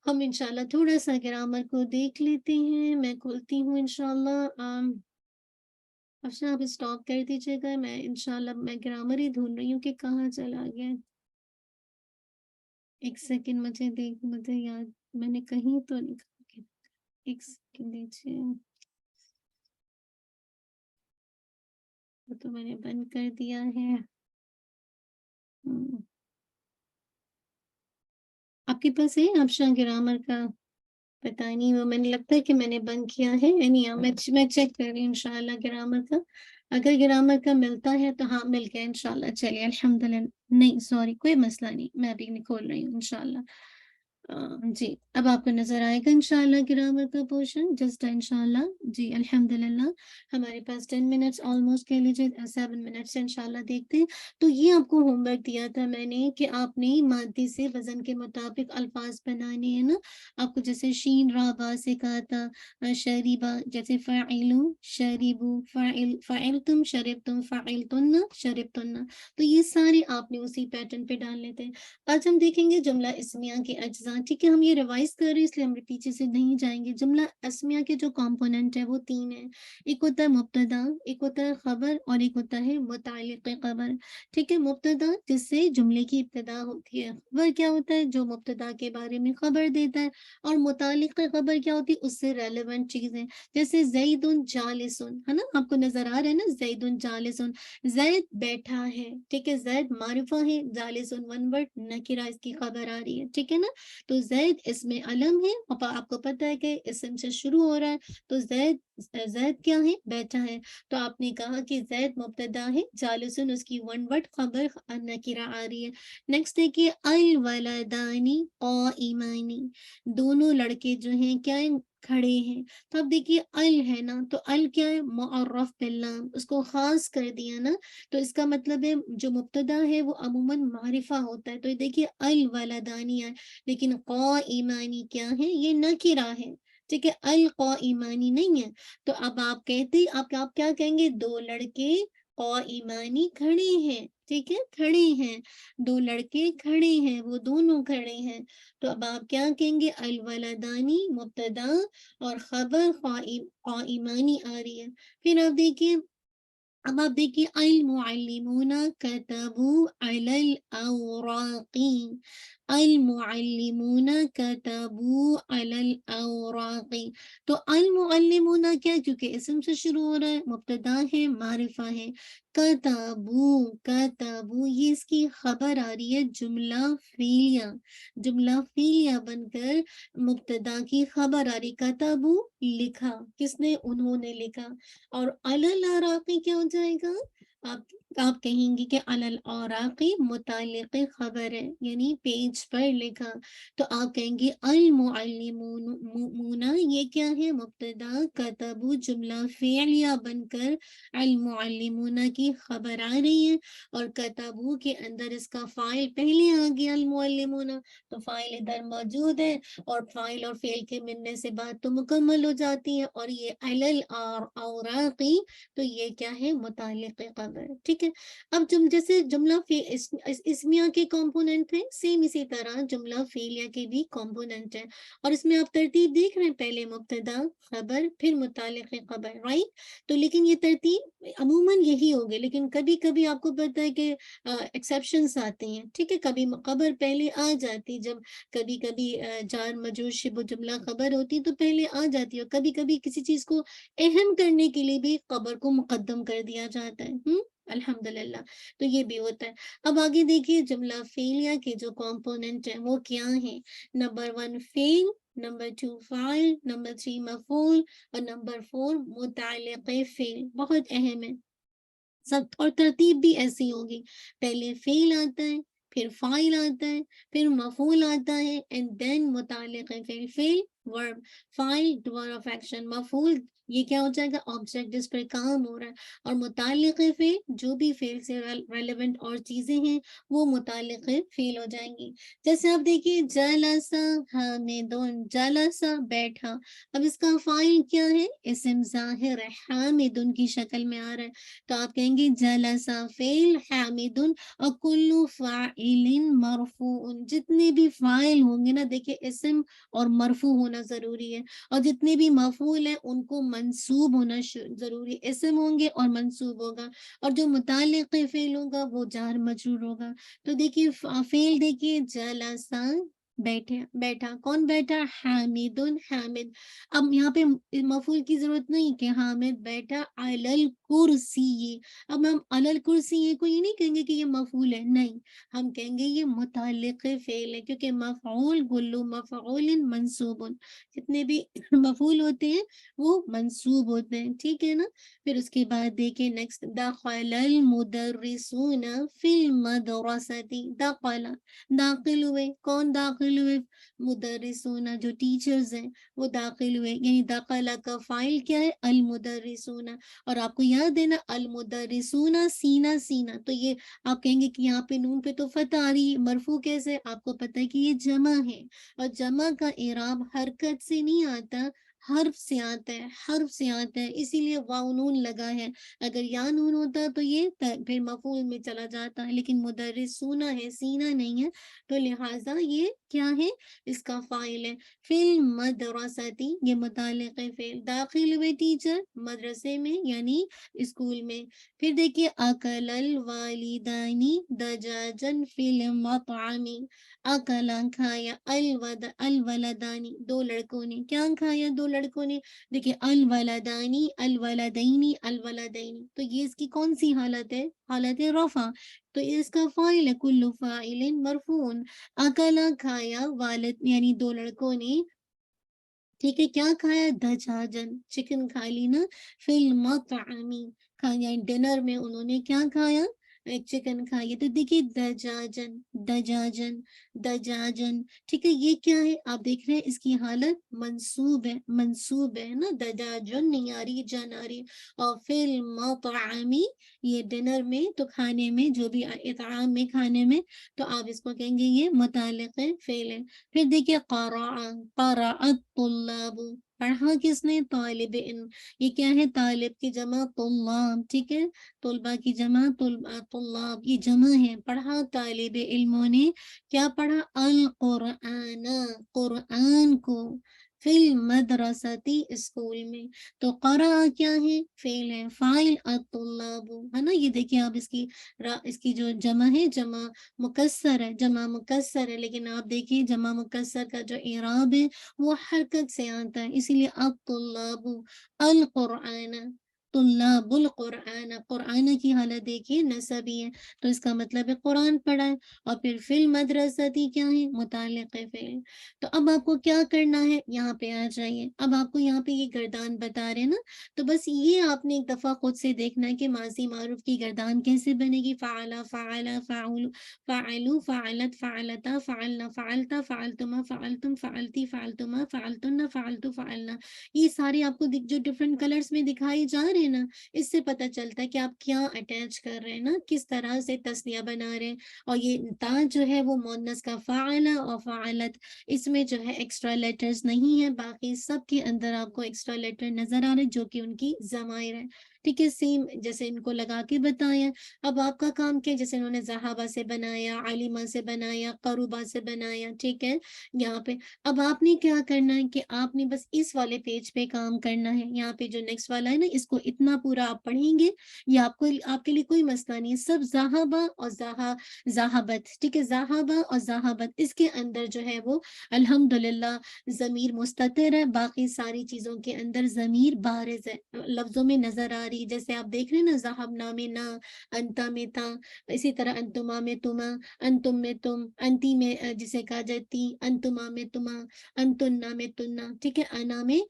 ہم انشاءاللہ تھوڑا سا گرامر کو دیکھ لیتے ہیں۔ میں کھولتی ہوں انشاءاللہ۔ افشاں آپ اسٹاپ کر دیجیے گا، میں انشاءاللہ میں گرامر ہی ڈھونڈ رہی ہوں کہ کہاں چلا گیا۔ ایک سیکنڈ مجھے یاد، میں نے کہیں تو نہیں، ایک سیکنڈ دیجیے، وہ تو میں نے بند کر دیا ہے۔ آپ کے پاس ہے افشاں گرامر کا؟ پتہ نہیں، وہ میں نے لگتا ہے کہ میں نے بند کیا ہے، میں چیک کر رہی ہوں انشاءاللہ گرامر کا۔ اگر گرامر کا ملتا ہے تو ہاں مل گیا انشاءاللہ۔ چلیے الحمدللہ، نہیں سوری، کوئی مسئلہ نہیں، میں ابھی کھول رہی ہوں انشاءاللہ۔ جی اب آپ کو نظر آئے گا انشاءاللہ گرامر کا پورشن جسٹ انشاءاللہ۔ جی الحمدللہ ہمارے پاس 10 منٹس آلموسٹ کہہ لیجیے 7 منٹس انشاءاللہ دیکھتے ہیں۔ تو یہ آپ کو ہوم ورک دیا تھا میں نے کہ آپ نے مادی سے وزن کے مطابق الفاظ بنانے ہیں نا۔ آپ کو جیسے شین را با سے کہا تھا، شریبا جیسے فاعلو شریبو، فاعلتم شربتم، فاعلتن شربتن، تو یہ سارے آپ نے اسی پیٹرن پہ ڈال لیتے ہیں۔ آج ہم دیکھیں گے جملہ اسمیہ کے اجزاء، ٹھیک ہے؟ ہم یہ ریوائز کر رہے ہیں اس لیے ہم پیچھے سے نہیں جائیں گے۔ جملہ اسمیہ کے جو کمپوننٹ ہے وہ 3 ہیں، ایک ہوتا ہے مبتدا، ایک ہوتا ہے خبر، اور ایک ہوتا ہے متعلق خبر، ٹھیک ہے؟ مبتدا جس سے جملے کی ابتدا ہوتی ہے، خبر کیا ہوتا ہے؟ جو مبتدا کے بارے میں خبر دیتا ہے، اور متعلق خبر کیا ہوتی ہے؟ اس سے ریلیونٹ چیزیں، جیسے زید جالس، ہے نا؟ آپ کو نظر آ رہا ہے نا، زید جالس، زید بیٹھا ہے، ٹھیک ہے؟ زید معرفہ ہے، جالس ون ورڈ نکرہ اس کی خبر آ رہی ہے، ٹھیک ہے نا؟ تو زید اسم علم ہے، اور آپ کو پتہ ہے کہ اسم سے شروع ہو رہا ہے، تو زید کیا ہے؟ بیٹھا ہے۔ تو آپ نے کہا کہ زید مبتدا ہے، جالسن اس کی ون ورڈ خبر نکرہ آ رہی ہے۔ نیکسٹ دیکھیے، الولدانی قائمانی، دونوں لڑکے جو ہیں کیا ہیں؟ کھڑے ہیں۔ تو اب دیکھیے ال ہے نا، تو ال کیا ہے؟ معرف باللام، اس کو خاص کر دیا نا، تو اس کا مطلب ہے جو مبتدا ہے وہ عموماً معرفہ ہوتا ہے۔ تو دیکھیے الولدانی ہے، لیکن قائمانی کیا ہے؟ یہ نکرہ ہے، ٹھیک ہے؟ القائمانی نہیں ہے۔ تو اب آپ کہتے آپ کیا کہیں گے؟ دو لڑکے قائمانی کھڑے ہیں، ٹھیک ہے؟ کھڑے ہیں، دو لڑکے کھڑے ہیں، وہ دونوں کھڑے ہیں۔ تو اب آپ کیا کہیں گے؟ الولدانی مبتدا اور خبر قائمانی آ رہی ہے۔ پھر آپ دیکھیے अब आप देखिए अल मुअल्लिमूना कतबू अलल औराक़ी, अल मुअल्लिमूना कतबू अलल औराक़ी। तो अल मुअल्लिमूना क्या है? क्योंकि इस्म से शुरू हो रहा है, मुब्तदा है, मारिफा है। कतबू, कतबू ये इसकी खबर आ रही है जुमला फ़िलिया, जुमला फ़िलिया बनकर मुब्तदा की खबर आ रही। कतबू लिखा, किसने? उन्होंने लिखा। और अलल अराक़ी क्या हो जाएगा? आप आप कहेंगे कि अलल अराक़ी मुतालिक़ खबर है, यानी पेज पर लिखा। तो आप कहेंगे अल मुअल्लिमून मूना ये क्या है? मुब्तदा, कतबू जुमला फ़िअलिया बनकर अल मुअल्लिमूना की खबर आ रही है, और कतबू के अंदर इसका फ़ाइल पहले आ गया अल मुअल्लिमूना, तो फ़ाइल इधर मौजूद है, और फ़ाइल और फ़ेल के मिलने से बात तो मुकम्मल हो जाती है। और ये अलल और औराक़ी, तो ये क्या है? मुतालिक़ ख़बर, ठीक है। अब जैसे जुमला इस्मिया के कंपोनेंट थे, सेम इसी तरह जुमला फ़ेलिया के भी कंपोनेंट हैं, और इसमें आप तरतीब देख रहे हैं, पहले मुब्तदा, खबर, फिर मुतालिक़ ख़बर, राइट? तो लेकिन ये तरतीब अमूमन यही होगी, लेकिन कभी-कभी आपको पता है कि एक्सेप्शंस आते हैं, ठीक है? कभी खबर पहले आ जाती, जब कभी-कभी जार मजरूर शिबह जुमला खबर होती है तो पहले आ जाती है, और कभी-कभी किसी चीज़ को अहम करने के लिए भी खबर को मुकद्दम कर दिया जाता है। अल्हम्दुलिल्लाह। तो ये भी होता है। अब आगे देखिए जुमला फ़ेलिया के जो कंपोनेंट हैं वो क्या हैं? Number 1 fail, number 2 file, number 3 मफ़ऊल, और नंबर 4 मुतअल्लिक़ फ़ेल, बहुत अहम है। सब, और तरतीब भी ऐसी होगी, पहले फ़ेल आता है, फिर फ़ाइल आता है, फिर मफ़ऊल आता है, एंड देन मुतअल्लिक़ फ़ेल, फ़ेल वर्ब, फ़ाइल डूअर ऑफ एक्शन, मफ़ऊल ये क्या हो जाएगा? ऑब्जेक्ट जिस पर काम हो रहा है, और मुतअल्लिक़ फ़ेल जो भी फ़ेल से रेलेवेंट और चीज़ें हैं वो मुतअल्लिक़ फ़ेल हो जाएँगी। जैसे आप देखिए जलसा हामिदुन, जलसा बैठा, अब इसका फ़ाइल क्या है? इस्म ज़ाहिर है, हामिदुन की शक्ल में आ रहा है। तो आप कहेंगे जलसा फ़ेल, हामिदुन, और कुल्लु फ़ाइलिन मरफ़ूउन, जितने भी फ़ाइल होंगे ना, देखिए इस्म और मरफ़ू होना ज़रूरी है, और जितने भी मफ़ऊल हैं उनको मंसूब होना ज़रूरी है, इस्म होंगे और मंसूब होगा, और जो मुतअल्लिक़ फ़ेल होगा वो जार मजरूर होगा। तो देखिए फ़ेल देखिए जलसा बैठे, बैठा, कौन बैठा? हामिदुन, हामिद। अब यहाँ पे मफ़ूल की ज़रूरत नहीं कि हामिद बैठा अलल कुर्सी। अब हम अलल कुर्सी ये को ये नहीं कहेंगे कि ये मफ़ूल है, नहीं, हम कहेंगे ये मुतअल्लिक़ फ़ेल है, क्योंकि मफ़ऊल कुल्लु मफ़ऊलिन मंसूबुन, जितने भी मफ़ूल होते हैं वो मंसूब होते हैं, ठीक है ना? फिर उसके बाद देखिए नेक्स्ट, दख़लल मुदर्रिसूना फ़िल मदरसति, दख़ला दाखिल हुए, कौन दाखिल हुए? मुदर्रिसूना, जो टीचर्स हैं वो दाखिल हुए, यानी दाखला का फ़ाइल क्या है? अल मुदर्रिसूना। और आपको याद है ना, अल मुदर्रिसूना सीना, सीना, तो ये आप कहेंगे कि यहाँ पे नून पे तो फ़तह आ रही है, मरफ़ू कैसे? आपको पता है कि ये जमा है, और जमा का इराब हरकत से नहीं आता, हर्फ से आता है, हर्फ से आता है, इसीलिए वाव नून लगा है। अगर या नून होता तो ये फिर मफ़ूल में चला जाता है, लेकिन मुदर्रिसूना है, सीना नहीं है, तो लिहाजा ये क्या है? इसका फ़ाइल है। फ़िल मदरसती ये मुताल्लिक़ है फ़िल, दाखिल हुए टीचर मदरसे में यानी स्कूल में। फिर देखिए अकलल वालिदानी दजाजन फ़िल मतअमी, अकला खाया, अल वलदानी दो लड़कों ने, क्या खाया? दो लड़कों ने। देखिए अल वलदानी, अल वलदैनी, अल वलदैनी, तो ये इसकी कौन सी हालत है? हालत है रफ़ा, तो इसका फ़ाइल है कुल्लु फ़ाइलिन मरफ़ून। अकला खाया, वालिद यानी दो लड़कों ने, ठीक है, क्या खाया? दजाजन, चिकन खा ली ना। फिल मतअमी, खाया डिनर में उन्होंने क्या खाया? चिकन खाई। तो देखिए दजाजन, दजाजन, दजाजन, ठीक है, ये क्या है? आप देख रहे हैं इसकी हालत मंसूब है, मंसूब है ना, दजाजन नहीं आ रही, जन आ रही है। और फिल मतअमी ये डिनर में, तो खाने में, जो भी इताम में, खाने में, तो आप इसको कहेंगे ये मुताल्लिक़ फ़ेल है। फिर देखिए क़राअ, क़राअत तुल्लाबु, पढ़ा किसने? तालिब इल्म, ये क्या है? तालिब की जमा तुल्लाब, ठीक है, तुलबा की जमा तुल्लाब, ये जमा है, पढ़ा तालिब इल्मों ने, क्या पढ़ा? अल कुरआन, कुरआन को, फिल मदरसती स्कूल में। तो क़रा क्या है? फ़ेल है, फ़ाइल अत्तुल्लाबु, है ना? ये देखिए आप इसकी जो जमा है, जमा मुकस्सर है, जमा मुकस्सर है, लेकिन आप देखिए जमा मुकस्सर का जो इराब है वो हरकत से आता है, इसीलिए अत्तुल्लाबु अल क़ुरआन, तुल्लाबुल क़ुरआन, क़ुरआन की हालत देखिए नसबी है, तो इसका मतलब है कुरान पढ़ा है। और फिर फिल मदरसती क्या है? मुताल्लिक़ फ़िल। तो अब आपको क्या करना है? यहाँ पे आ जाइए। अब आपको यहाँ पे ये गर्दान बता रहे हैं ना, तो बस ये आपने एक दफ़ा खुद से देखना है कि माज़ी मारूफ़ की गर्दान कैसे बनेगी? फ़अला, फ़अला, फ़अलु, फ़अलु, फ़अलत, फ़अलता, फ़अलना, फ़अलता, फ़अलतुमा, फ़अलतुम, फ़अलती, फ़अलतुमा, फ़अलतुन्ना, फ़अलतु, फ़अलना। ये सारे आपको जो डिफरेंट कलर्स में दिखाए जा रहे हैं ना, इससे पता चलता है कि आप क्या अटैच कर रहे हैं ना, किस तरह से तस्निया बना रहे हैं। और ये ता जो है वो मुअन्नस का फ़अला और फ़अलत, इसमें जो है एक्स्ट्रा लेटर्स नहीं है, बाकी सब के अंदर आपको एक्स्ट्रा लेटर नज़र आ रहे हैं जो कि उनकी ज़माइर है। ठीक है, सेम जैसे इनको लगा के बताया। अब आपका काम क्या है? जैसे इन्होंने ज़हाबा से बनाया, आलिमा से बनाया, क़रुबा से बनाया, ठीक है? यहाँ पे अब आपने क्या करना है कि आपने बस इस वाले पेज पे काम करना है। यहाँ पे जो नेक्स्ट वाला है ना, इसको इतना पूरा आप पढ़ेंगे, ये आपके लिए कोई मसला नहीं है। सब ज़हाबा और ज़हाबत, ठीक है? ज़हाबा और ज़हाबत, इसके अंदर जो है वो अल्हम्दुलिल्लाह ज़मीर मुस्ततिर है, बाकी सारी चीज़ों के अंदर ज़मीर बारिज़ है, लफ्ज़ों में नज़र आ रही है। जैसे आप देख रहे हैं ना, ज़हबना में ना, अंता में था, इसी तरह अंतुमा में तुमा, अंतुम में तुम, अंती में जिसे कहा जाए ती, अंतुमा में तुमा, अंतुन्ना में तुन्ना, ठीक है? अना में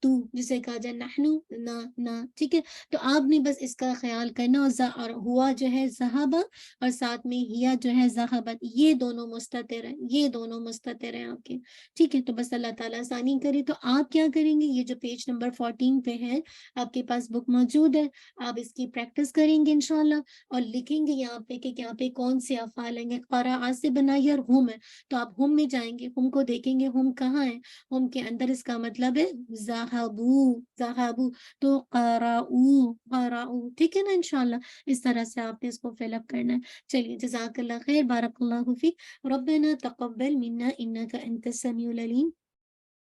तू, जिसे कहा जाए नहनु, ना ना, ठीक है? तो आपने बस इसका ख्याल करना, और हुआ जो है ज़हाबा, और साथ में हिया जो है ज़हाबत, ये दोनों मुस्ततिर हैं, ये दोनों मुस्ततिर हैं आपके। ठीक है? तो बस अल्लाह ताला आसानी करे। तो आप क्या करेंगे, ये जो पेज नंबर 14 पे है, आपके पास बुक मौजूद है, आप इसकी प्रैक्टिस करेंगे इंशाअल्लाह, और लिखेंगे यहाँ पे कि यहाँ पे कौन से अफ़ाल हैं। क़राअ से बनाई और हुम है, तो आप हुम में जाएँगे, हुम को देखेंगे, हुम कहाँ है? हुम के अंदर इसका मतलब है ज़हबू, ज़हबू, तो क़राऊ, क़राऊ, ठीक है ना इंशाअल्लाह? इस तरह से आपने इसको फ़िल अप करना है। चलिए, जज़ाकल्लाह खैर, बारकल्लाहु फ़ीक। रब्बना तक़ब्बल मिन्ना इन्नका अंतस समीउल अलीम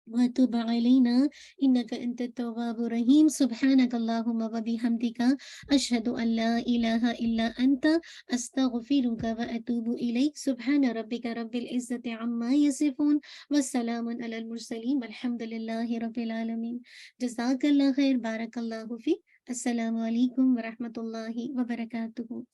वतुब अलैना इन्नका अंतत तव्वाबुर रहीम। सुब्हानक अल्लाहुम्मा व बिहम्दिका अशहदु अन ला इलाहा इल्ला अंता अस्तगफिरुका व अतूबु इलैक। सुब्हान रब्बिका रब्बिल इज्जति अम्मा यसिफून वस्सलामुन अलल मुरसलीन वल्हम्दुलिल्लाहि रब्बिल आलमीन। जज़ाकल्लाह खैर, बारकल्लाहु फ़ीक। अस्सलामु अलैकुम व रहमतुल्लाहि व बरकातुहू।